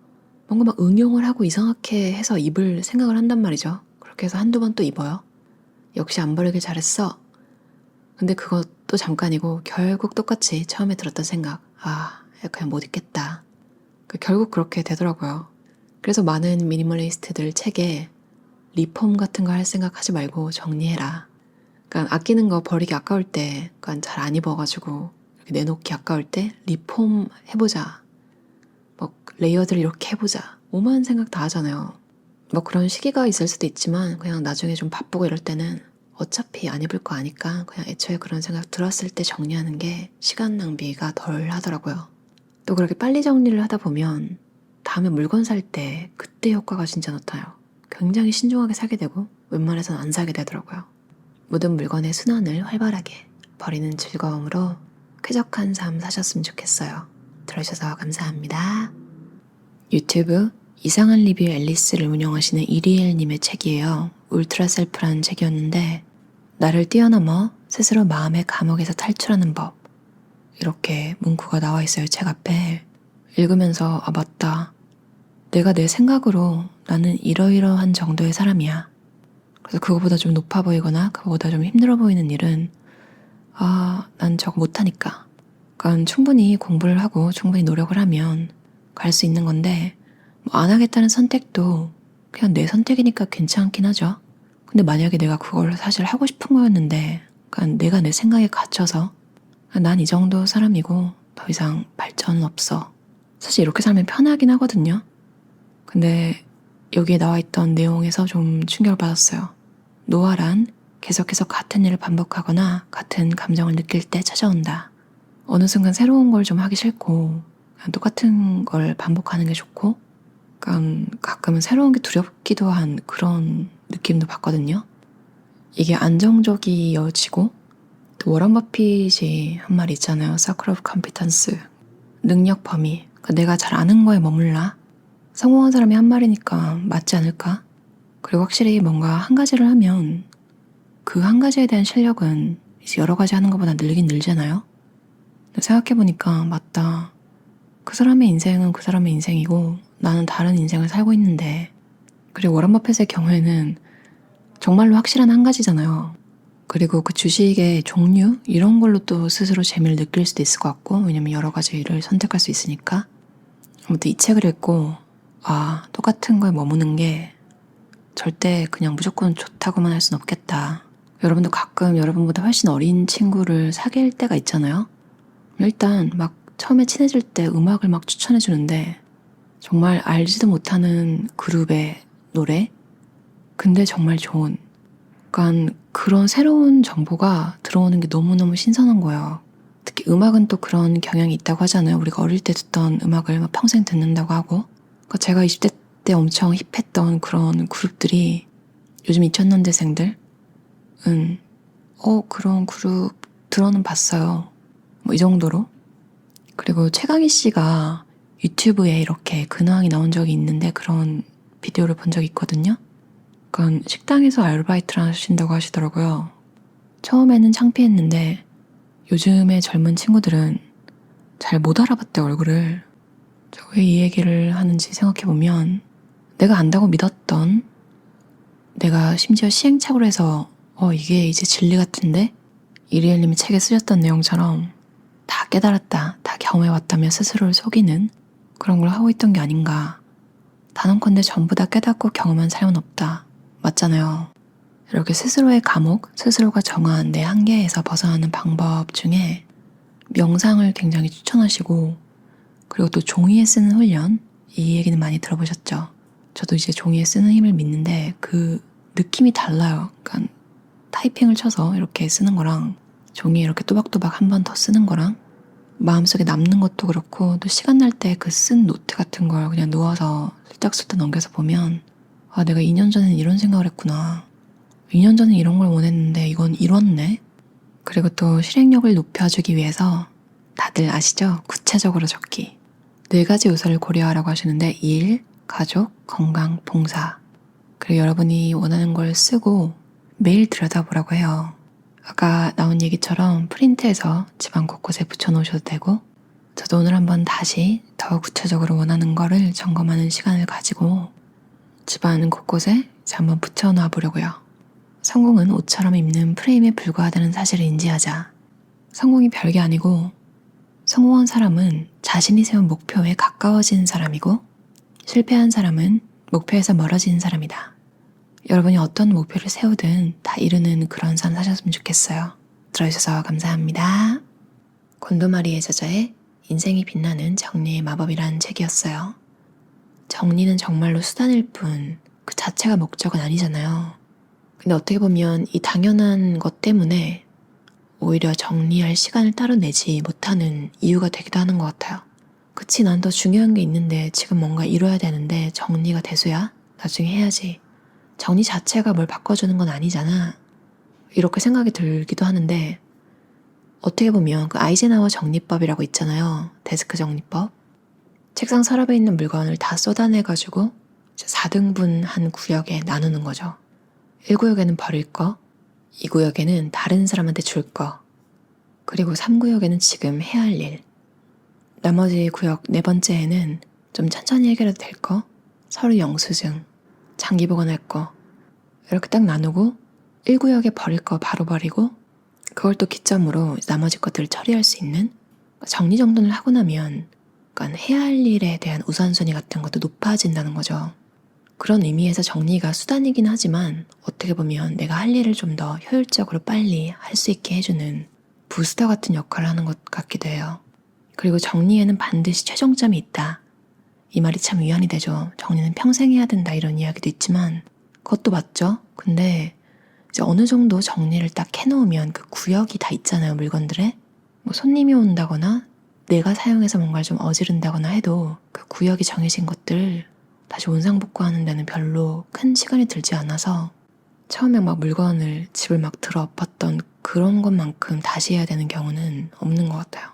뭔가 막 응용을 하고 이상하게 해서 입을 생각을 한단 말이죠. 그렇게 해서 한두 번 또 입어요. 역시 안 버리길 잘했어. 근데 그것도 잠깐이고 결국 똑같이 처음에 들었던 생각 그냥 못 입겠다. 결국 그렇게 되더라고요. 그래서 많은 미니멀리스트들 책에 리폼 같은 거 할 생각 하지 말고 정리해라. 그러니까 아끼는 거 버리기 아까울 때 그러니까 잘 안 입어가지고 이렇게 내놓기 아까울 때 리폼 해보자. 뭐 레이어드를 이렇게 해보자. 오만 생각 다 하잖아요. 뭐 그런 시기가 있을 수도 있지만 그냥 나중에 좀 바쁘고 이럴 때는 어차피 안 입을 거 아니까 그냥 애초에 그런 생각 들었을 때 정리하는 게 시간 낭비가 덜 하더라고요. 또 그렇게 빨리 정리를 하다 보면 다음에 물건 살 때 그때 효과가 진짜 나타나요. 굉장히 신중하게 사게 되고 웬만해서는 안 사게 되더라고요. 모든 물건의 순환을 활발하게 버리는 즐거움으로 쾌적한 삶 사셨으면 좋겠어요. 들어주셔서 감사합니다. 유튜브 이상한 리뷰 앨리스를 운영하시는 이리엘님의 책이에요. 울트라 셀프라는 책이었는데 나를 뛰어넘어 스스로 마음의 감옥에서 탈출하는 법 이렇게 문구가 나와 있어요. 책 앞에. 읽으면서 맞다. 내가 내 생각으로 나는 이러이러한 정도의 사람이야. 그래서 그거보다 좀 높아 보이거나 그거보다 좀 힘들어 보이는 일은 난 저거 못하니까. 그러니까 충분히 공부를 하고 충분히 노력을 하면 갈 수 있는 건데 뭐 안 하겠다는 선택도 그냥 내 선택이니까 괜찮긴 하죠. 근데 만약에 내가 그걸 사실 하고 싶은 거였는데 그러니까 내가 내 생각에 갇혀서 난 이 정도 사람이고 더 이상 발전은 없어. 사실 이렇게 살면 편하긴 하거든요. 근데 여기에 나와 있던 내용에서 좀 충격을 받았어요. 노화란 계속해서 같은 일을 반복하거나 같은 감정을 느낄 때 찾아온다. 어느 순간 새로운 걸 좀 하기 싫고 똑같은 걸 반복하는 게 좋고 그러니까 가끔은 새로운 게 두렵기도 한 그런 느낌도 받거든요. 이게 안정적이어지고 또 워런 버핏이 한 말이 있잖아요. 서클 오브 컴피턴스 능력 범위. 그러니까 내가 잘 아는 거에 머물라. 성공한 사람이 한 말이니까 맞지 않을까? 그리고 확실히 뭔가 한 가지를 하면 그 한 가지에 대한 실력은 이제 여러 가지 하는 것보다 늘긴 늘잖아요. 근데 생각해보니까 맞다. 그 사람의 인생은 그 사람의 인생이고 나는 다른 인생을 살고 있는데 그리고 워런 버핏의 경우에는 정말로 확실한 한 가지잖아요. 그리고 그 주식의 종류 이런 걸로 또 스스로 재미를 느낄 수도 있을 것 같고 왜냐면 여러 가지를 선택할 수 있으니까 아무튼 이 책을 읽고 똑같은 거에 머무는 게 절대 그냥 무조건 좋다고만 할 순 없겠다. 여러분도 가끔 여러분보다 훨씬 어린 친구를 사귈 때가 있잖아요. 일단 막 처음에 친해질 때 음악을 막 추천해 주는데 정말 알지도 못하는 그룹의 노래? 근데 정말 좋은. 그러니까 그런 새로운 정보가 들어오는 게 너무너무 신선한 거예요. 특히 음악은 또 그런 경향이 있다고 하잖아요. 우리가 어릴 때 듣던 음악을 막 평생 듣는다고 하고. 그러니까 제가 20대 때 엄청 힙했던 그런 그룹들이 요즘 2000년대생들은 그런 그룹 들어는 봤어요. 뭐 이 정도로. 그리고 최강희 씨가 유튜브에 이렇게 근황이 나온 적이 있는데 그런 비디오를 본 적이 있거든요. 그러니까 식당에서 아르바이트를 하신다고 하시더라고요. 처음에는 창피했는데 요즘의 젊은 친구들은 잘 못 알아봤대, 얼굴을. 왜 이 얘기를 하는지 생각해보면 내가 안다고 믿었던, 내가 심지어 시행착오를 해서 이게 이제 진리 같은데? 이리엘님이 책에 쓰셨던 내용처럼 다 깨달았다, 다 경험해왔다며 스스로를 속이는 그런 걸 하고 있던 게 아닌가. 단언컨대 전부 다 깨닫고 경험한 삶은 없다. 맞잖아요. 이렇게 스스로의 감옥, 스스로가 정한 내 한계에서 벗어나는 방법 중에 명상을 굉장히 추천하시고, 그리고 또 종이에 쓰는 훈련, 이 얘기는 많이 들어보셨죠? 저도 이제 종이에 쓰는 힘을 믿는데 그 느낌이 달라요. 그러니까 타이핑을 쳐서 이렇게 쓰는 거랑 종이에 이렇게 또박또박 한 번 더 쓰는 거랑 마음속에 남는 것도 그렇고, 또 시간 날 때 그 쓴 노트 같은 걸 그냥 누워서 슬쩍슬쩍 넘겨서 보면 내가 2년 전에는 이런 생각을 했구나. 2년 전에 이런 걸 원했는데 이건 이뤘네. 그리고 또 실행력을 높여주기 위해서 다들 아시죠? 구체적으로 적기. 4가지 요소를 고려하라고 하시는데 일, 가족, 건강, 봉사. 그리고 여러분이 원하는 걸 쓰고 매일 들여다보라고 해요. 아까 나온 얘기처럼 프린트해서 집안 곳곳에 붙여놓으셔도 되고, 저도 오늘 한번 다시 더 구체적으로 원하는 거를 점검하는 시간을 가지고 집안 곳곳에 이제 한번 붙여놔 보려고요. 성공은 옷처럼 입는 프레임에 불과하다는 사실을 인지하자. 성공이 별게 아니고 성공한 사람은 자신이 세운 목표에 가까워진 사람이고, 실패한 사람은 목표에서 멀어진 사람이다. 여러분이 어떤 목표를 세우든 다 이루는 그런 삶 사셨으면 좋겠어요. 들어주셔서 감사합니다. 곤도마리의 저자의 인생이 빛나는 정리의 마법이라는 책이었어요. 정리는 정말로 수단일 뿐 그 자체가 목적은 아니잖아요. 근데 어떻게 보면 이 당연한 것 때문에 오히려 정리할 시간을 따로 내지 못하는 이유가 되기도 하는 것 같아요. 그치, 난 더 중요한 게 있는데 지금 뭔가 이뤄야 되는데 정리가 대수야? 나중에 해야지. 정리 자체가 뭘 바꿔주는 건 아니잖아. 이렇게 생각이 들기도 하는데, 어떻게 보면 그 아이젠하워 정리법이라고 있잖아요. 데스크 정리법. 책상 서랍에 있는 물건을 다 쏟아내가지고 4등분 한 구역에 나누는 거죠. 1구역에는 버릴 거, 2구역에는 다른 사람한테 줄 거, 그리고 3구역에는 지금 해야 할 일. 나머지 구역 4번째에는 좀 천천히 해결해도 될 거, 서류 영수증, 장기 보관할 거, 이렇게 딱 나누고 1구역에 버릴 거 바로 버리고, 그걸 또 기점으로 나머지 것들을 처리할 수 있는, 정리정돈을 하고 나면 그러니까 해야 할 일에 대한 우선순위 같은 것도 높아진다는 거죠. 그런 의미에서 정리가 수단이긴 하지만 어떻게 보면 내가 할 일을 좀 더 효율적으로 빨리 할 수 있게 해주는 부스터 같은 역할을 하는 것 같기도 해요. 그리고 정리에는 반드시 최종점이 있다. 이 말이 참 위안이 되죠. 정리는 평생 해야 된다 이런 이야기도 있지만 그것도 맞죠. 근데 이제 어느 정도 정리를 딱 해놓으면 그 구역이 다 있잖아요. 물건들에. 뭐 손님이 온다거나 내가 사용해서 뭔가를 좀 어지른다거나 해도 그 구역이 정해진 것들을 다시 원상복구하는 데는 별로 큰 시간이 들지 않아서 처음에 막 물건을 집을 막 들어 엎었던 그런 것만큼 다시 해야 되는 경우는 없는 것 같아요.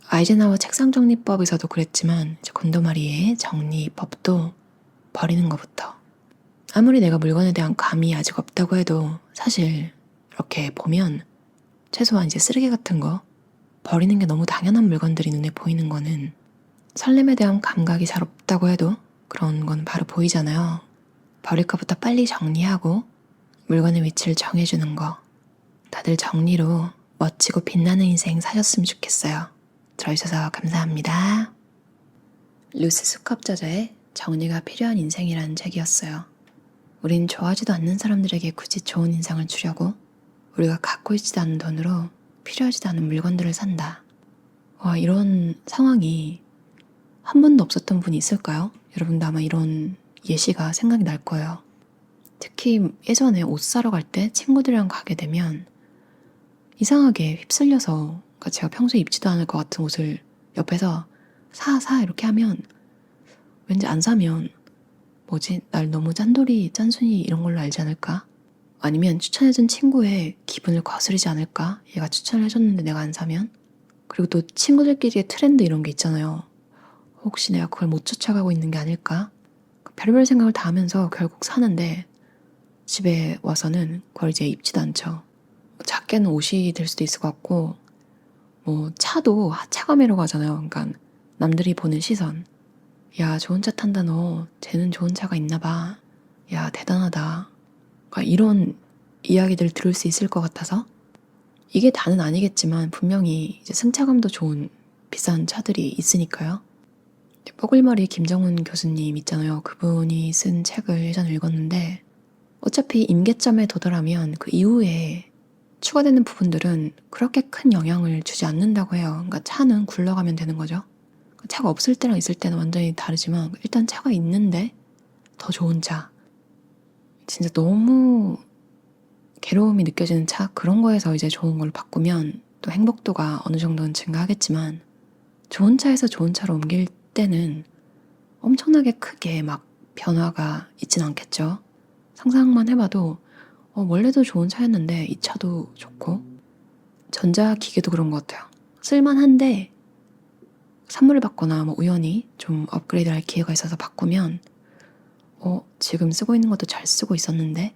아이젠하워 책상 정리법에서도 그랬지만 곤도마리의 정리법도 버리는 것부터. 아무리 내가 물건에 대한 감이 아직 없다고 해도 사실 이렇게 보면 최소한 이제 쓰레기 같은 거 버리는 게 너무 당연한 물건들이 눈에 보이는 거는 설렘에 대한 감각이 잘 없다고 해도 그런 건 바로 보이잖아요. 버릴 것부터 빨리 정리하고 물건의 위치를 정해주는 거. 다들 정리로 멋지고 빛나는 인생 사셨으면 좋겠어요. 들어주셔서 감사합니다. 루스 스캅 저자의 정리가 필요한 인생이라는 책이었어요. 우린 좋아하지도 않는 사람들에게 굳이 좋은 인상을 주려고 우리가 갖고 있지도 않은 돈으로 필요하지도 않은 물건들을 산다. 이런 상황이 한 번도 없었던 분이 있을까요? 여러분도 아마 이런 예시가 생각이 날 거예요. 특히 예전에 옷 사러 갈 때 친구들이랑 가게 되면 이상하게 휩쓸려서, 그러니까 제가 평소에 입지도 않을 것 같은 옷을 옆에서 사 이렇게 하면 왠지 안 사면 뭐지? 날 너무 짠순이 이런 걸로 알지 않을까? 아니면 추천해준 친구의 기분을 거스르지 않을까? 얘가 추천을 해줬는데 내가 안 사면? 그리고 또 친구들끼리의 트렌드 이런 게 있잖아요. 혹시 내가 그걸 못 쫓아가고 있는 게 아닐까? 별별 생각을 다 하면서 결국 사는데 집에 와서는 그걸 이제 입지도 않죠. 작게는 옷이 될 수도 있을 것 같고, 뭐 차도 하차감이라고 하잖아요. 그러니까 남들이 보는 시선. 야, 좋은 차 탄다 너. 쟤는 좋은 차가 있나 봐. 야, 대단하다. 그러니까 이런 이야기들을 들을 수 있을 것 같아서, 이게 다는 아니겠지만 분명히 이제 승차감도 좋은 비싼 차들이 있으니까요. 뽀글머리 김정훈 교수님 있잖아요. 그분이 쓴 책을 예전에 읽었는데, 어차피 임계점에 도달하면 그 이후에 추가되는 부분들은 그렇게 큰 영향을 주지 않는다고 해요. 그러니까 차는 굴러가면 되는 거죠. 차가 없을 때랑 있을 때는 완전히 다르지만 일단 차가 있는데 더 좋은 차, 진짜 너무 괴로움이 느껴지는 차, 그런 거에서 이제 좋은 걸로 바꾸면 또 행복도가 어느 정도는 증가하겠지만, 좋은 차에서 좋은 차로 옮길 때는 엄청나게 크게 막 변화가 있진 않겠죠. 상상만 해봐도 원래도 좋은 차였는데 이 차도 좋고, 전자기기도 그런 것 같아요. 쓸만한데 선물을 받거나 뭐 우연히 좀 업그레이드할 기회가 있어서 바꾸면 지금 쓰고 있는 것도 잘 쓰고 있었는데,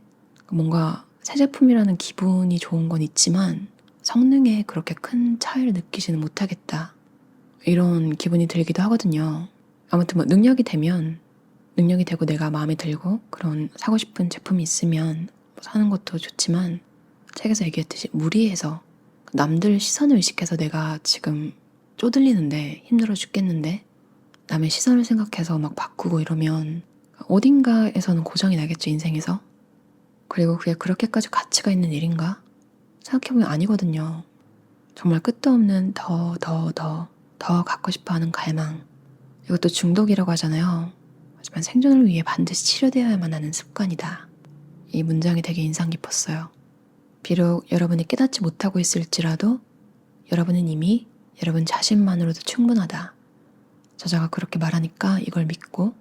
뭔가 새 제품이라는 기분이 좋은 건 있지만 성능에 그렇게 큰 차이를 느끼지는 못하겠다, 이런 기분이 들기도 하거든요. 아무튼 뭐 능력이 되고 내가 마음에 들고 그런 사고 싶은 제품이 있으면 사는 것도 좋지만, 책에서 얘기했듯이 무리해서 남들 시선을 의식해서 내가 지금 쪼들리는데 힘들어 죽겠는데 남의 시선을 생각해서 막 바꾸고 이러면 어딘가에서는 고장이 나겠죠, 인생에서. 그리고 그게 그렇게까지 가치가 있는 일인가? 생각해보면 아니거든요. 정말 끝도 없는 더 갖고 싶어하는 갈망. 이것도 중독이라고 하잖아요. 하지만 생존을 위해 반드시 치료되어야만 하는 습관이다. 이 문장이 되게 인상 깊었어요. 비록 여러분이 깨닫지 못하고 있을지라도 여러분은 이미 여러분 자신만으로도 충분하다. 저자가 그렇게 말하니까 이걸 믿고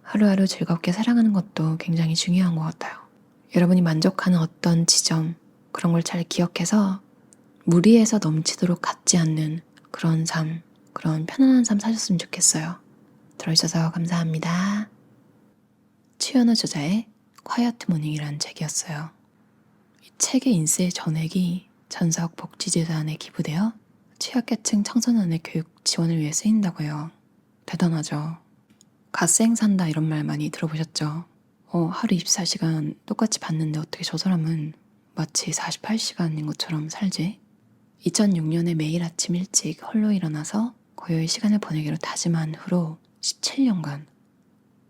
하루하루 즐겁게 살아가는 것도 굉장히 중요한 것 같아요. 여러분이 만족하는 어떤 지점, 그런 걸 잘 기억해서 무리해서 넘치도록 갖지 않는 그런 삶, 그런 편안한 삶 사셨으면 좋겠어요. 들어주셔서 감사합니다. 최연우 저자의 quiet morning이라는 책이었어요. 이 책의 인쇄 전액이 전석복지재단에 기부되어 취약계층 청소년의 교육 지원을 위해 쓰인다고 해요. 대단하죠. 갓생 산다 이런 말 많이 들어보셨죠? 하루 24시간 똑같이 봤는데 어떻게 저 사람은 마치 48시간인 것처럼 살지? 2006년에 매일 아침 일찍 홀로 일어나서 고요히 시간을 보내기로 다짐한 후로 17년간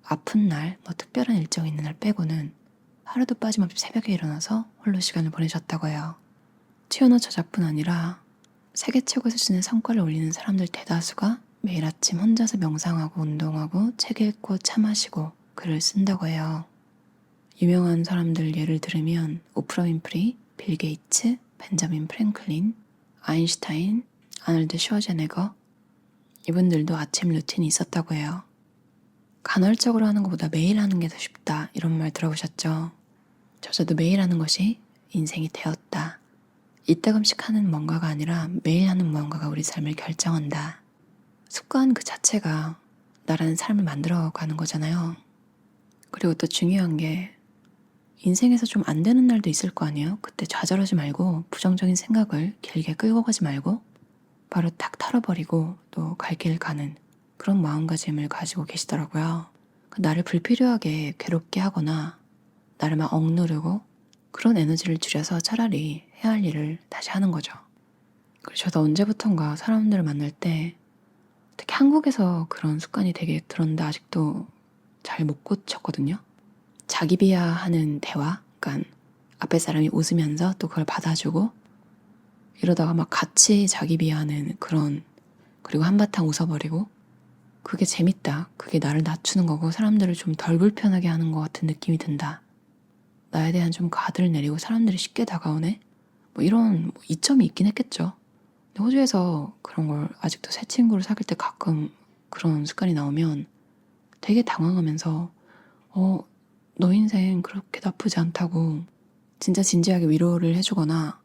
아픈 날, 뭐 특별한 일정이 있는 날 빼고는 하루도 빠짐없이 새벽에 일어나서 홀로 시간을 보내셨다고 해요. 최연호 저자뿐 아니라 세계 최고 수준의 성과를 올리는 사람들 대다수가 매일 아침 혼자서 명상하고 운동하고 책 읽고 차 마시고 글을 쓴다고 해요. 유명한 사람들 예를 들으면 오프라 윈프리, 빌 게이츠, 벤자민 프랭클린, 아인슈타인, 아놀드 슈워제네거, 이분들도 아침 루틴이 있었다고 해요. 간헐적으로 하는 것보다 매일 하는 게 더 쉽다, 이런 말 들어보셨죠? 저자도 매일 하는 것이 인생이 되었다. 이따금씩 하는 뭔가가 아니라 매일 하는 무언가가 우리 삶을 결정한다. 습관 그 자체가 나라는 삶을 만들어가는 거잖아요. 그리고 또 중요한 게, 인생에서 좀 안 되는 날도 있을 거 아니에요? 그때 좌절하지 말고 부정적인 생각을 길게 끌고 가지 말고 바로 탁 털어버리고 또 갈 길 가는 그런 마음가짐을 가지고 계시더라고요. 나를 불필요하게 괴롭게 하거나 나를 막 억누르고 그런 에너지를 줄여서 차라리 해야 할 일을 다시 하는 거죠. 그리고 저도 언제부턴가 사람들을 만날 때, 특히 한국에서 그런 습관이 되게 들었는데 아직도 잘 못 고쳤거든요. 자기 비하하는 대화, 그러니까 앞에 사람이 웃으면서 또 그걸 받아주고 이러다가 막 같이 자기 비하하는 그런, 그리고 한바탕 웃어버리고 그게 재밌다. 그게 나를 낮추는 거고 사람들을 좀 덜 불편하게 하는 것 같은 느낌이 든다. 나에 대한 좀 가드를 내리고 사람들이 쉽게 다가오네? 뭐 이런 이점이 있긴 했겠죠. 근데 호주에서 그런 걸 아직도 새 친구를 사귈 때 가끔 그런 습관이 나오면 되게 당황하면서 너 인생 그렇게 나쁘지 않다고 진짜 진지하게 위로를 해주거나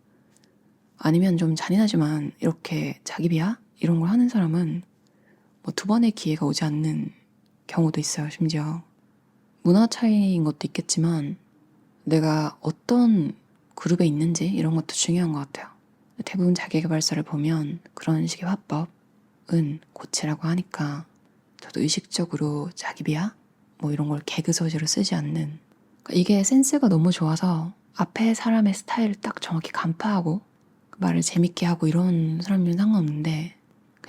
아니면 좀 잔인하지만 이렇게 자기 비하? 이런 걸 하는 사람은 뭐 두 번의 기회가 오지 않는 경우도 있어요, 심지어. 문화 차이인 것도 있겠지만 내가 어떤 그룹에 있는지 이런 것도 중요한 것 같아요. 대부분 자기계발서를 보면 그런 식의 화법은 고치라고 하니까 저도 의식적으로 자기 비하? 뭐 이런 걸 개그 소재로 쓰지 않는, 그러니까 이게 센스가 너무 좋아서 앞에 사람의 스타일을 딱 정확히 간파하고 말을 재밌게 하고 이런 사람이면 상관없는데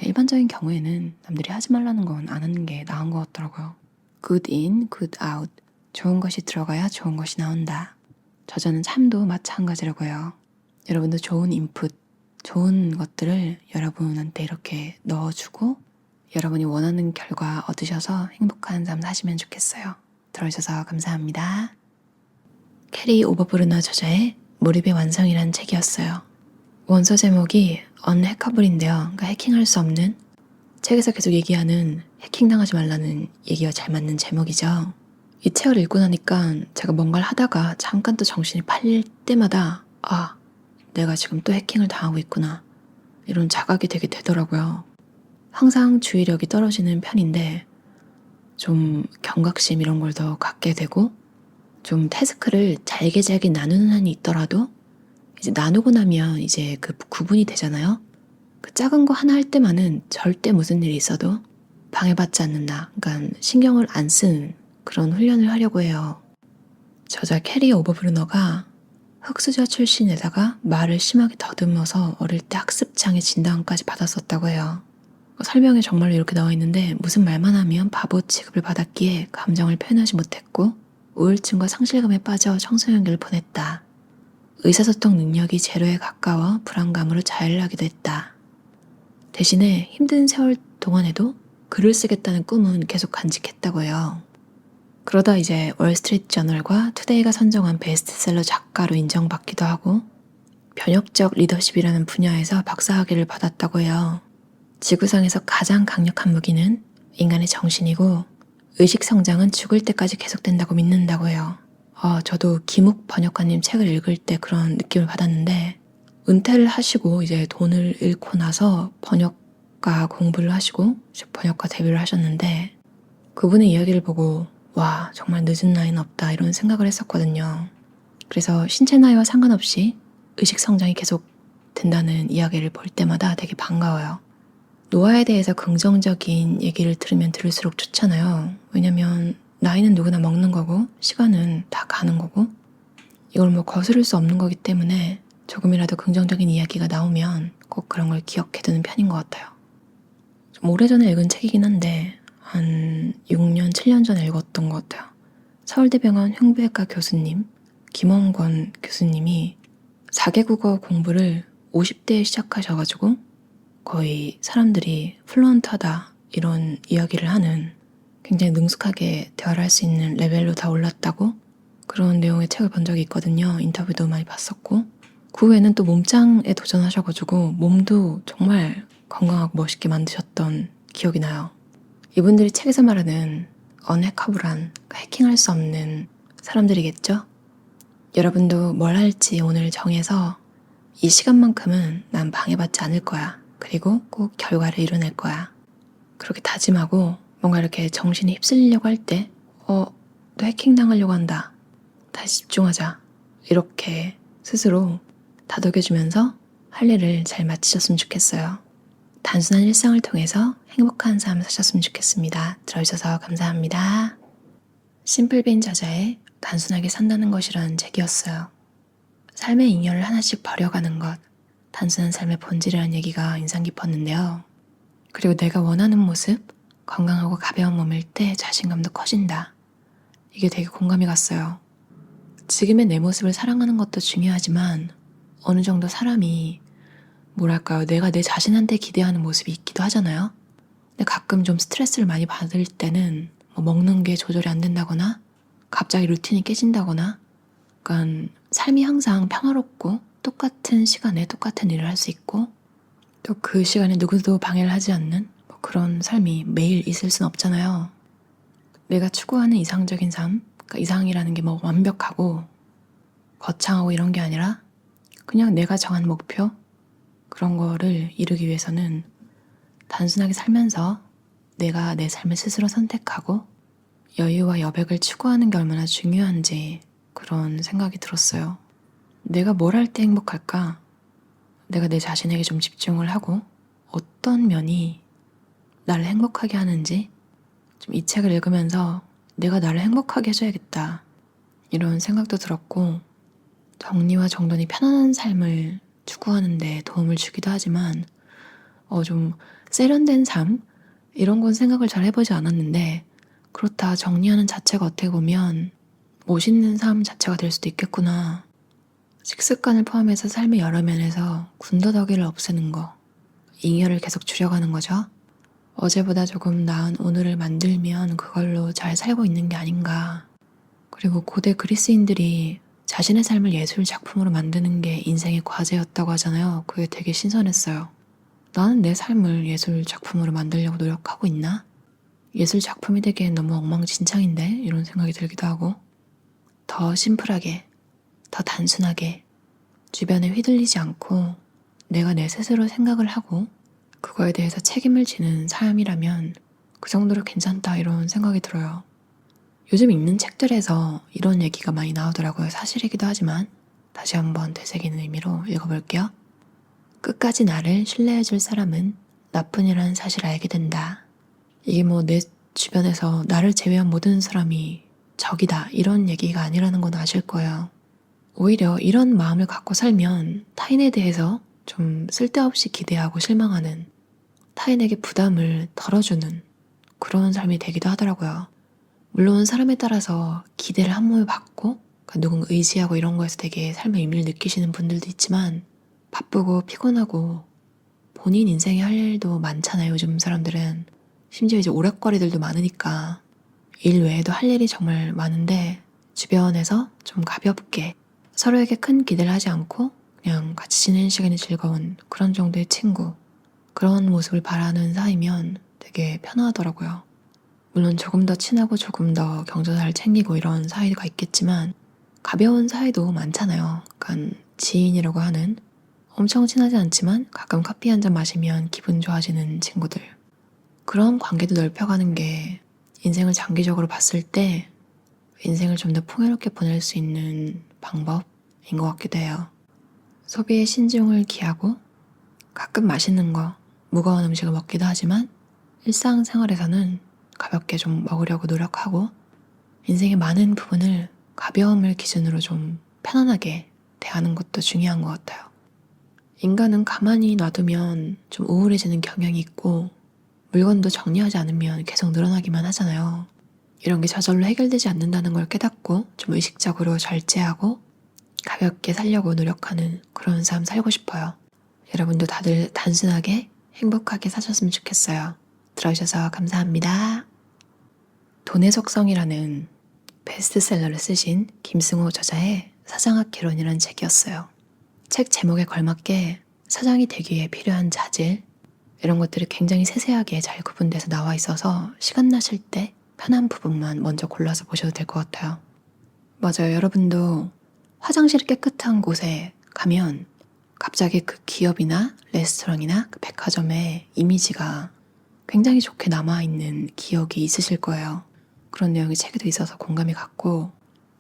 일반적인 경우에는 남들이 하지 말라는 건 안 하는 게 나은 것 같더라고요. good in, good out. 좋은 것이 들어가야 좋은 것이 나온다. 저자는 삶도 마찬가지라고 해요. 여러분도 좋은 인풋, 좋은 것들을 여러분한테 이렇게 넣어주고 여러분이 원하는 결과 얻으셔서 행복한 삶 사시면 좋겠어요. 들어주셔서 감사합니다. 캐리 오버브루너 저자의 몰입의 완성이란 책이었어요. 원서 제목이 언해커블인데요. 그러니까 해킹할 수 없는, 책에서 계속 얘기하는 해킹당하지 말라는 얘기와 잘 맞는 제목이죠. 이 책을 읽고 나니까 제가 뭔가를 하다가 잠깐 또 정신이 팔릴 때마다 내가 지금 또 해킹을 당하고 있구나 이런 자각이 되게 되더라고요. 항상 주의력이 떨어지는 편인데 좀 경각심 이런 걸 더 갖게 되고 좀 태스크를 잘게 나누는 한이 있더라도 이제 나누고 나면 이제 그 구분이 되잖아요. 그 작은 거 하나 할 때만은 절대 무슨 일이 있어도 방해받지 않는다. 그러니까 신경을 안 쓰는 그런 훈련을 하려고 해요. 저자 캐리 오버브루너가 흑수저 출신에다가 말을 심하게 더듬어서 어릴 때 학습장애 진단까지 받았었다고 해요. 설명에 정말로 이렇게 나와 있는데 무슨 말만 하면 바보 취급을 받았기에 감정을 표현하지 못했고 우울증과 상실감에 빠져 청소년기를 보냈다. 의사소통 능력이 제로에 가까워 불안감으로 자해하기도 했다. 대신에 힘든 세월 동안에도 글을 쓰겠다는 꿈은 계속 간직했다고 해요. 그러다 이제 월스트리트 저널과 투데이가 선정한 베스트셀러 작가로 인정받기도 하고 변혁적 리더십이라는 분야에서 박사학위를 받았다고 해요. 지구상에서 가장 강력한 무기는 인간의 정신이고 의식 성장은 죽을 때까지 계속된다고 믿는다고 해요. 저도 김욱 번역가님 책을 읽을 때 그런 느낌을 받았는데 은퇴를 하시고 이제 돈을 잃고 나서 번역가 공부를 하시고 번역가 데뷔를 하셨는데 그분의 이야기를 보고 와 정말 늦은 나이는 없다 이런 생각을 했었거든요. 그래서 신체 나이와 상관없이 의식 성장이 계속 된다는 이야기를 볼 때마다 되게 반가워요. 노화에 대해서 긍정적인 얘기를 들으면 들을수록 좋잖아요. 왜냐면 나이는 누구나 먹는 거고 시간은 다 가는 거고 이걸 뭐 거스를 수 없는 거기 때문에 조금이라도 긍정적인 이야기가 나오면 꼭 그런 걸 기억해두는 편인 것 같아요. 좀 오래전에 읽은 책이긴 한데 한 6년, 7년 전에 읽었던 것 같아요. 서울대병원 흉부외과 교수님 김원권 교수님이 4개국어 공부를 50대에 시작하셔가지고 거의 사람들이 플루언트하다 이런 이야기를 하는 굉장히 능숙하게 대화를 할 수 있는 레벨로 다 올랐다고 그런 내용의 책을 본 적이 있거든요. 인터뷰도 많이 봤었고 그 후에는 또 몸짱에 도전하셔가지고 몸도 정말 건강하고 멋있게 만드셨던 기억이 나요. 이분들이 책에서 말하는 언해커블한 해킹할 수 없는 사람들이겠죠? 여러분도 뭘 할지 오늘 정해서 이 시간만큼은 난 방해받지 않을 거야. 그리고 꼭 결과를 이뤄낼 거야. 그렇게 다짐하고 뭔가 이렇게 정신이 휩쓸리려고 할 때 또 해킹당하려고 한다. 다시 집중하자. 이렇게 스스로 다독여주면서 할 일을 잘 마치셨으면 좋겠어요. 단순한 일상을 통해서 행복한 삶 사셨으면 좋겠습니다. 들어주셔서 감사합니다. 심플빈 저자의 단순하게 산다는 것이라는 책이었어요. 삶의 잉여를 하나씩 버려가는 것, 단순한 삶의 본질이라는 얘기가 인상 깊었는데요. 그리고 내가 원하는 모습, 건강하고 가벼운 몸일 때 자신감도 커진다. 이게 되게 공감이 갔어요. 지금의 내 모습을 사랑하는 것도 중요하지만 어느 정도 사람이 뭐랄까요, 내가 내 자신한테 기대하는 모습이 있기도 하잖아요. 근데 근데 가끔 좀 스트레스를 많이 받을 때는 뭐 먹는 게 조절이 안 된다거나 갑자기 루틴이 깨진다거나 약간 삶이 항상 평화롭고 똑같은 시간에 똑같은 일을 할 수 있고 또 그 시간에 누구도 방해를 하지 않는 뭐 그런 삶이 매일 있을 순 없잖아요. 내가 추구하는 이상적인 삶, 그러니까 이상이라는 게 뭐 완벽하고 거창하고 이런 게 아니라 그냥 내가 정한 목표 그런 거를 이루기 위해서는 단순하게 살면서 내가 내 삶을 스스로 선택하고 여유와 여백을 추구하는 게 얼마나 중요한지 그런 생각이 들었어요. 내가 뭘 할 때 행복할까? 내가 내 자신에게 좀 집중을 하고 어떤 면이 나를 행복하게 하는지 좀 이 책을 읽으면서 내가 나를 행복하게 해줘야겠다 이런 생각도 들었고 정리와 정돈이 편안한 삶을 추구하는 데 도움을 주기도 하지만 좀 세련된 삶? 이런 건 생각을 잘 해보지 않았는데 그렇다 정리하는 자체가 어떻게 보면 멋있는 삶 자체가 될 수도 있겠구나. 식습관을 포함해서 삶의 여러 면에서 군더더기를 없애는 거, 잉여를 계속 줄여가는 거죠. 어제보다 조금 나은 오늘을 만들면 그걸로 잘 살고 있는 게 아닌가. 그리고 고대 그리스인들이 자신의 삶을 예술 작품으로 만드는 게 인생의 과제였다고 하잖아요. 그게 되게 신선했어요. 나는 내 삶을 예술 작품으로 만들려고 노력하고 있나? 예술 작품이 되기엔 너무 엉망진창인데? 이런 생각이 들기도 하고 더 심플하게, 더 단순하게 주변에 휘둘리지 않고 내가 내 스스로 생각을 하고 그거에 대해서 책임을 지는 삶이라면 그 정도로 괜찮다 이런 생각이 들어요. 요즘 읽는 책들에서 이런 얘기가 많이 나오더라고요. 사실이기도 하지만 다시 한번 되새기는 의미로 읽어볼게요. 끝까지 나를 신뢰해줄 사람은 나뿐이라는 사실을 알게 된다. 이게 뭐 내 주변에서 나를 제외한 모든 사람이 적이다 이런 얘기가 아니라는 건 아실 거예요. 오히려 이런 마음을 갖고 살면 타인에 대해서 좀 쓸데없이 기대하고 실망하는 타인에게 부담을 덜어주는 그런 삶이 되기도 하더라고요. 물론 사람에 따라서 기대를 한 몸에 받고 그러니까 누군가 의지하고 이런 거에서 되게 삶의 의미를 느끼시는 분들도 있지만 바쁘고 피곤하고 본인 인생에 할 일도 많잖아요. 요즘 사람들은 심지어 이제 오락거리들도 많으니까 일 외에도 할 일이 정말 많은데 주변에서 좀 가볍게 서로에게 큰 기대를 하지 않고 그냥 같이 지내는 시간이 즐거운 그런 정도의 친구 그런 모습을 바라는 사이면 되게 편하더라고요. 물론 조금 더 친하고 조금 더 경조사를 챙기고 이런 사이가 있겠지만 가벼운 사이도 많잖아요. 그러니까 지인이라고 하는 엄청 친하지 않지만 가끔 커피 한 잔 마시면 기분 좋아지는 친구들. 그런 관계도 넓혀가는 게 인생을 장기적으로 봤을 때 인생을 좀 더 풍요롭게 보낼 수 있는 방법인 것 같기도 해요. 소비에 신중을 기하고 가끔 맛있는 거, 무거운 음식을 먹기도 하지만 일상생활에서는 가볍게 좀 먹으려고 노력하고 인생의 많은 부분을 가벼움을 기준으로 좀 편안하게 대하는 것도 중요한 것 같아요. 인간은 가만히 놔두면 좀 우울해지는 경향이 있고 물건도 정리하지 않으면 계속 늘어나기만 하잖아요. 이런 게 저절로 해결되지 않는다는 걸 깨닫고 좀 의식적으로 절제하고 가볍게 살려고 노력하는 그런 삶 살고 싶어요. 여러분도 다들 단순하게 행복하게 사셨으면 좋겠어요. 들어주셔서 감사합니다. 돈의 속성이라는 베스트셀러를 쓰신 김승호 저자의 사장학 개론이라는 책이었어요. 책 제목에 걸맞게 사장이 되기 위해 필요한 자질 이런 것들이 굉장히 세세하게 잘 구분돼서 나와 있어서 시간 나실 때 편한 부분만 먼저 골라서 보셔도 될 것 같아요. 맞아요. 여러분도 화장실이 깨끗한 곳에 가면 갑자기 그 기업이나 레스토랑이나 그 백화점의 이미지가 굉장히 좋게 남아있는 기억이 있으실 거예요. 그런 내용이 책에도 있어서 공감이 갔고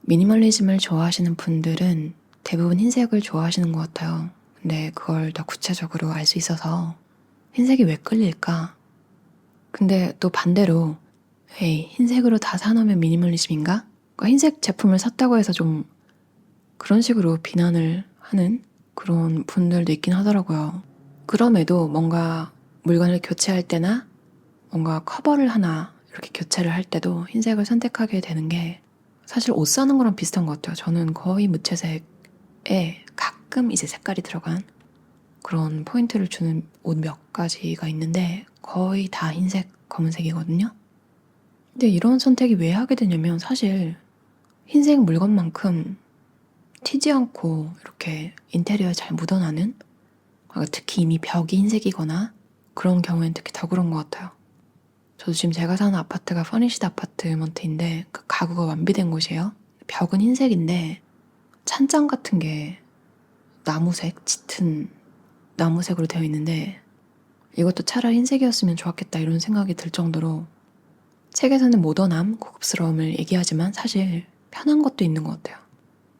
미니멀리즘을 좋아하시는 분들은 대부분 흰색을 좋아하시는 것 같아요. 근데 그걸 더 구체적으로 알 수 있어서 흰색이 왜 끌릴까? 근데 또 반대로 에이, 흰색으로 다 사놓으면 미니멀리즘인가? 그러니까 흰색 제품을 샀다고 해서 좀 그런 식으로 비난을 하는 그런 분들도 있긴 하더라고요. 그럼에도 뭔가 물건을 교체할 때나 뭔가 커버를 하나 이렇게 교체를 할 때도 흰색을 선택하게 되는 게 사실 옷 사는 거랑 비슷한 것 같아요. 저는 거의 무채색에 가끔 이제 색깔이 들어간 그런 포인트를 주는 옷 몇 가지가 있는데 거의 다 흰색, 검은색이거든요. 근데 이런 선택이 왜 하게 되냐면 사실 흰색 물건만큼 튀지 않고 이렇게 인테리어에 잘 묻어나는, 특히 이미 벽이 흰색이거나 그런 경우엔 특히 더 그런 것 같아요. 저도 지금 제가 사는 아파트가 퍼니시드 아파트먼트인데 그 가구가 완비된 곳이에요. 벽은 흰색인데 찬장 같은 게 나무색, 짙은 나무색으로 되어 있는데 이것도 차라리 흰색이었으면 좋았겠다 이런 생각이 들 정도로, 책에서는 모던함, 고급스러움을 얘기하지만 사실 편한 것도 있는 것 같아요.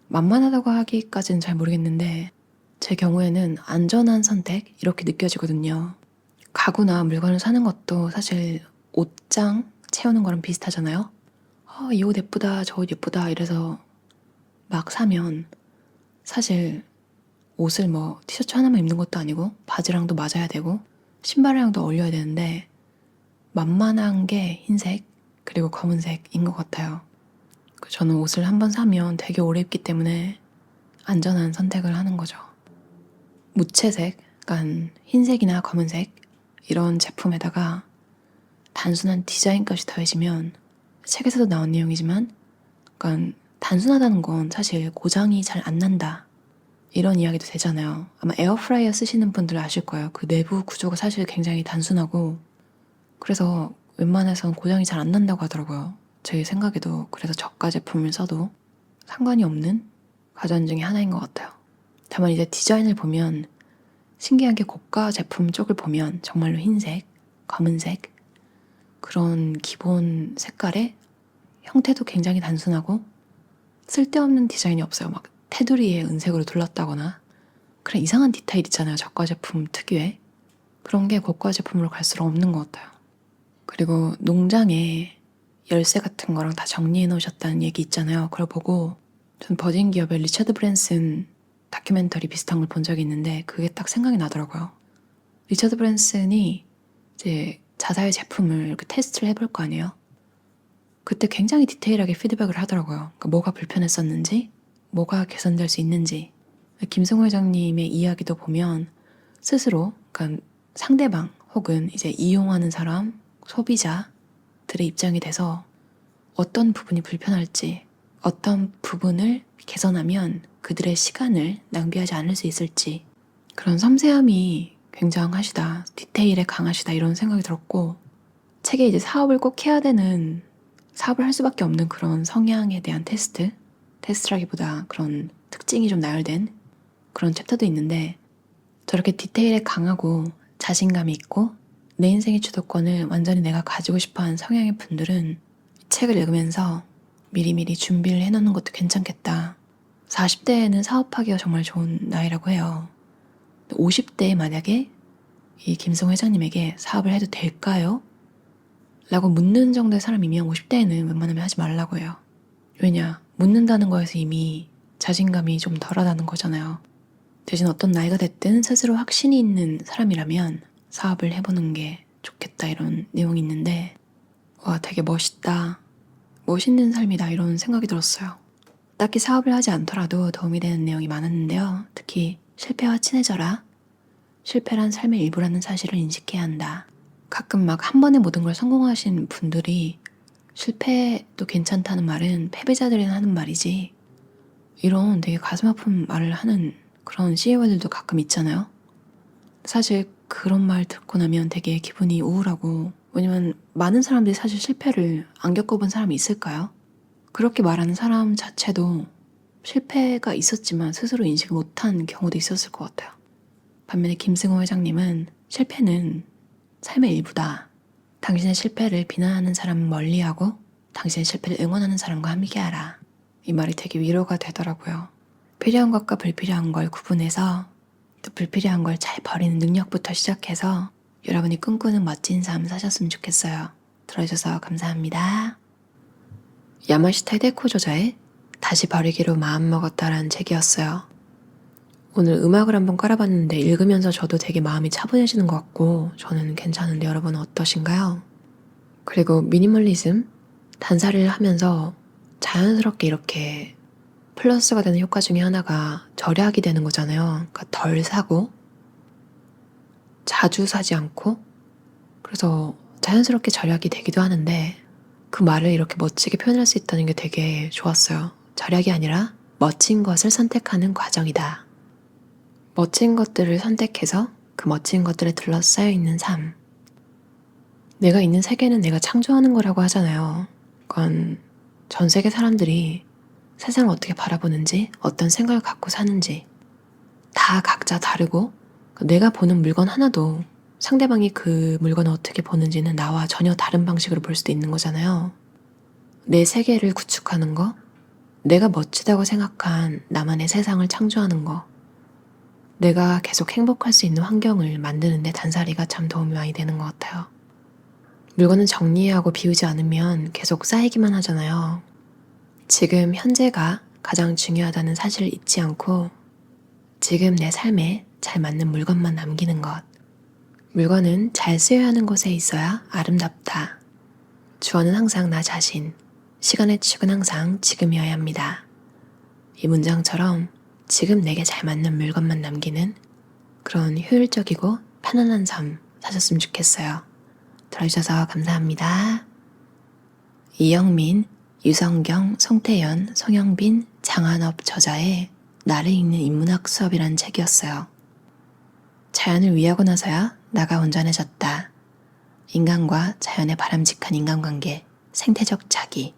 만만하다고 하기까지는 잘 모르겠는데 제 경우에는 안전한 선택 이렇게 느껴지거든요. 가구나 물건을 사는 것도 사실 옷장 채우는 거랑 비슷하잖아요. 이 옷 예쁘다, 저 옷 예쁘다 이래서 막 사면 사실 옷을 뭐 티셔츠 하나만 입는 것도 아니고 바지랑도 맞아야 되고 신발이랑도 어울려야 되는데 만만한 게 흰색 그리고 검은색인 것 같아요. 저는 옷을 한번 사면 되게 오래 입기 때문에 안전한 선택을 하는 거죠. 무채색, 그러니까 흰색이나 검은색 이런 제품에다가 단순한 디자인까지 더해지면, 책에서도 나온 내용이지만 그러니까 단순하다는 건 사실 고장이 잘 안 난다 이런 이야기도 되잖아요. 아마 에어프라이어 쓰시는 분들 아실 거예요. 그 내부 구조가 사실 굉장히 단순하고 그래서 웬만해선 고장이 잘 안 난다고 하더라고요. 제 생각에도 그래서 저가 제품을 써도 상관이 없는 가전 중에 하나인 것 같아요. 다만 이제 디자인을 보면 신기한 게 고가 제품 쪽을 보면 정말로 흰색, 검은색 그런 기본 색깔의 형태도 굉장히 단순하고 쓸데없는 디자인이 없어요. 막 테두리에 은색으로 둘렀다거나 그런 이상한 디테일 있잖아요. 저가 제품 특유의. 그런 게 고가 제품으로 갈수록 없는 것 같아요. 그리고 농장에 열쇠 같은 거랑 다 정리해 놓으셨다는 얘기 있잖아요. 그걸 보고 전 버진 기업의 리처드 브랜슨 다큐멘터리 비슷한 걸 본 적이 있는데 그게 딱 생각이 나더라고요. 리처드 브랜슨이 이제 자사의 제품을 이렇게 테스트를 해볼 거 아니에요. 그때 굉장히 디테일하게 피드백을 하더라고요. 그러니까 뭐가 불편했었는지, 뭐가 개선될 수 있는지. 김승호 회장님의 이야기도 보면 스스로, 그러니까 상대방 혹은 이제 이용하는 사람, 소비자들의 입장이 돼서 어떤 부분이 불편할지, 어떤 부분을 개선하면 그들의 시간을 낭비하지 않을 수 있을지, 그런 섬세함이 굉장하시다, 디테일에 강하시다 이런 생각이 들었고, 책에 이제 사업을 꼭 해야 되는, 사업을 할 수밖에 없는 그런 성향에 대한 테스트라기보다 그런 특징이 좀 나열된 그런 챕터도 있는데, 저렇게 디테일에 강하고 자신감이 있고 내 인생의 주도권을 완전히 내가 가지고 싶어하는 성향의 분들은 이 책을 읽으면서 미리미리 준비를 해놓는 것도 괜찮겠다. 40대에는 사업하기가 정말 좋은 나이라고 해요. 50대에 만약에 이 김승호 회장님에게 사업을 해도 될까요? 라고 묻는 정도의 사람이면 50대에는 웬만하면 하지 말라고 해요. 왜냐? 묻는다는 거에서 이미 자신감이 좀 덜하다는 거잖아요. 대신 어떤 나이가 됐든 스스로 확신이 있는 사람이라면 사업을 해보는 게 좋겠다 이런 내용이 있는데, 와, 되게 멋있다. 멋있는 삶이다 이런 생각이 들었어요. 딱히 사업을 하지 않더라도 도움이 되는 내용이 많았는데요. 특히 실패와 친해져라. 실패란 삶의 일부라는 사실을 인식해야 한다. 가끔 막 한 번에 모든 걸 성공하신 분들이 실패도 괜찮다는 말은 패배자들이 하는 말이지, 이런 되게 가슴 아픈 말을 하는 그런 CEO들도 가끔 있잖아요. 사실 그런 말 듣고 나면 되게 기분이 우울하고, 왜냐면 많은 사람들이 사실 실패를 안 겪어본 사람이 있을까요? 그렇게 말하는 사람 자체도 실패가 있었지만 스스로 인식을 못한 경우도 있었을 것 같아요. 반면에 김승호 회장님은 실패는 삶의 일부다. 당신의 실패를 비난하는 사람은 멀리하고 당신의 실패를 응원하는 사람과 함께하라. 이 말이 되게 위로가 되더라고요. 필요한 것과 불필요한 걸 구분해서 또 불필요한 걸 잘 버리는 능력부터 시작해서 여러분이 꿈꾸는 멋진 삶 사셨으면 좋겠어요. 들어주셔서 감사합니다. 야마시타 히데코 저자의 다시 버리기로 마음먹었다라는 책이었어요. 오늘 음악을 한번 깔아봤는데 읽으면서 저도 되게 마음이 차분해지는 것 같고 저는 괜찮은데 여러분은 어떠신가요? 그리고 미니멀리즘, 단사를 하면서 자연스럽게 이렇게 플러스가 되는 효과 중에 하나가 절약이 되는 거잖아요. 그러니까 덜 사고 자주 사지 않고 그래서 자연스럽게 절약이 되기도 하는데 그 말을 이렇게 멋지게 표현할 수 있다는 게 되게 좋았어요. 절약이 아니라 멋진 것을 선택하는 과정이다. 멋진 것들을 선택해서 그 멋진 것들에 둘러싸여 있는 삶. 내가 있는 세계는 내가 창조하는 거라고 하잖아요. 그건 전 세계 사람들이 세상을 어떻게 바라보는지, 어떤 생각을 갖고 사는지 다 각자 다르고 내가 보는 물건 하나도 상대방이 그 물건을 어떻게 보는지는 나와 전혀 다른 방식으로 볼 수도 있는 거잖아요. 내 세계를 구축하는 거, 내가 멋지다고 생각한 나만의 세상을 창조하는 거, 내가 계속 행복할 수 있는 환경을 만드는 데 단살이가 참 도움이 많이 되는 것 같아요. 물건은 정리하고 비우지 않으면 계속 쌓이기만 하잖아요. 지금 현재가 가장 중요하다는 사실을 잊지 않고 지금 내 삶에 잘 맞는 물건만 남기는 것. 물건은 잘 쓰여야 하는 곳에 있어야 아름답다. 주어는 항상 나 자신, 시간의 축은 항상 지금이어야 합니다. 이 문장처럼 지금 내게 잘 맞는 물건만 남기는 그런 효율적이고 편안한 삶 사셨으면 좋겠어요. 들어주셔서 감사합니다. 이영민, 유성경, 송태연, 송영빈, 장한업 저자의 나를 읽는 인문학 수업이라는 책이었어요. 자연을 위하고 나서야 나가 온전해졌다. 인간과 자연의 바람직한 인간관계, 생태적 자기.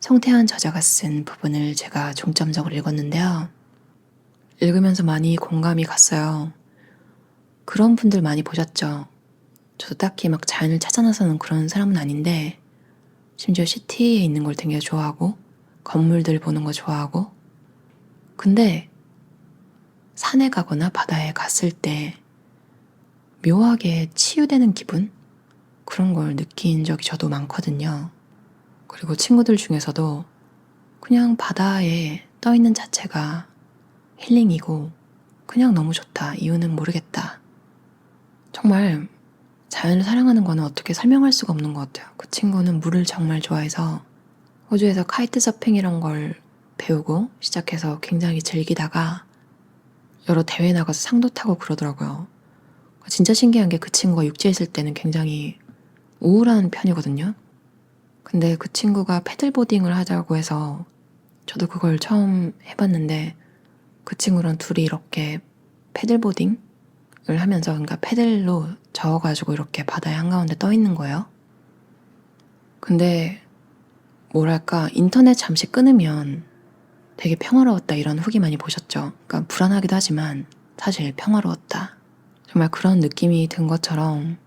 송태연 저자가 쓴 부분을 제가 중점적으로 읽었는데요. 읽으면서 많이 공감이 갔어요. 그런 분들 많이 보셨죠? 저도 딱히 막 자연을 찾아 나서는 그런 사람은 아닌데 심지어 시티에 있는 걸 되게 좋아하고 건물들 보는 거 좋아하고 근데 산에 가거나 바다에 갔을 때 묘하게 치유되는 기분? 그런 걸 느낀 적이 저도 많거든요. 그리고 친구들 중에서도 그냥 바다에 떠 있는 자체가 힐링이고 그냥 너무 좋다. 이유는 모르겠다. 정말 자연을 사랑하는 거는 어떻게 설명할 수가 없는 것 같아요. 그 친구는 물을 정말 좋아해서 호주에서 카이트 서핑 이런 걸 배우고 시작해서 굉장히 즐기다가 여러 대회 나가서 상도 타고 그러더라고요. 진짜 신기한 게 그 친구가 육지에 있을 때는 굉장히 우울한 편이거든요. 근데 그 친구가 패들보딩을 하자고 해서 저도 그걸 처음 해봤는데 그 친구랑 둘이 이렇게 패들보딩을 하면서 그러니까 패들로 저어가지고 이렇게 바다의 한가운데 떠 있는 거예요. 근데 뭐랄까 인터넷 잠시 끊으면 되게 평화로웠다 이런 후기 많이 보셨죠? 그러니까 불안하기도 하지만 사실 평화로웠다. 정말 그런 느낌이 든 것처럼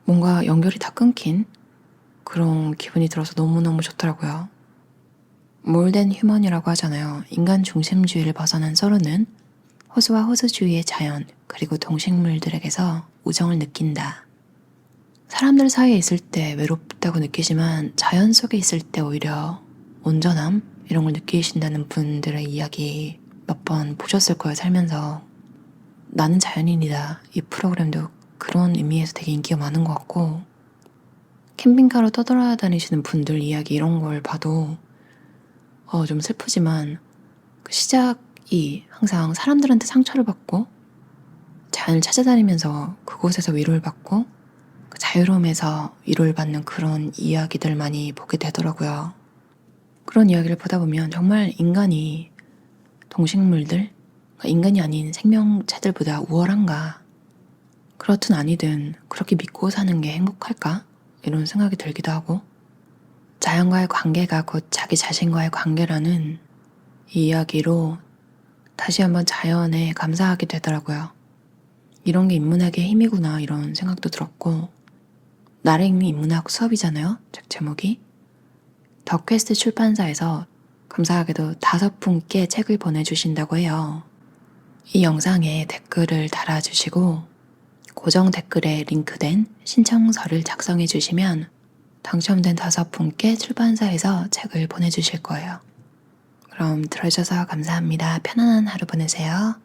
뭔가 연결이 다 끊긴 그런 기분이 들어서 너무너무 좋더라고요. More than human이라고 하잖아요. 인간 중심주의를 벗어난 서로는 호수와 호수주위의 자연 그리고 동식물들에게서 우정을 느낀다. 사람들 사이에 있을 때 외롭다고 느끼지만 자연 속에 있을 때 오히려 온전함 이런 걸 느끼신다는 분들의 이야기 몇 번 보셨을 거예요. 살면서. 나는 자연인이다. 이 프로그램도 그런 의미에서 되게 인기가 많은 것 같고 캠핑카로 떠돌아다니시는 분들 이야기 이런 걸 봐도 좀 슬프지만 그 시작이 항상 사람들한테 상처를 받고 자연을 찾아다니면서 그곳에서 위로를 받고 그 자유로움에서 위로를 받는 그런 이야기들 많이 보게 되더라고요. 그런 이야기를 보다 보면 정말 인간이 동식물들, 인간이 아닌 생명체들보다 우월한가? 그렇든 아니든 그렇게 믿고 사는 게 행복할까? 이런 생각이 들기도 하고 자연과의 관계가 곧 자기 자신과의 관계라는 이 이야기로 다시 한번 자연에 감사하게 되더라고요. 이런 게 인문학의 힘이구나 이런 생각도 들었고 나를 읽는 인문학 수업이잖아요. 책 제목이. 더 퀘스트 출판사에서 감사하게도 5분께 책을 보내주신다고 해요. 이 영상에 댓글을 달아주시고 고정 댓글에 링크된 신청서를 작성해 주시면 당첨된 5분께 출판사에서 책을 보내주실 거예요. 그럼 들어주셔서 감사합니다. 편안한 하루 보내세요.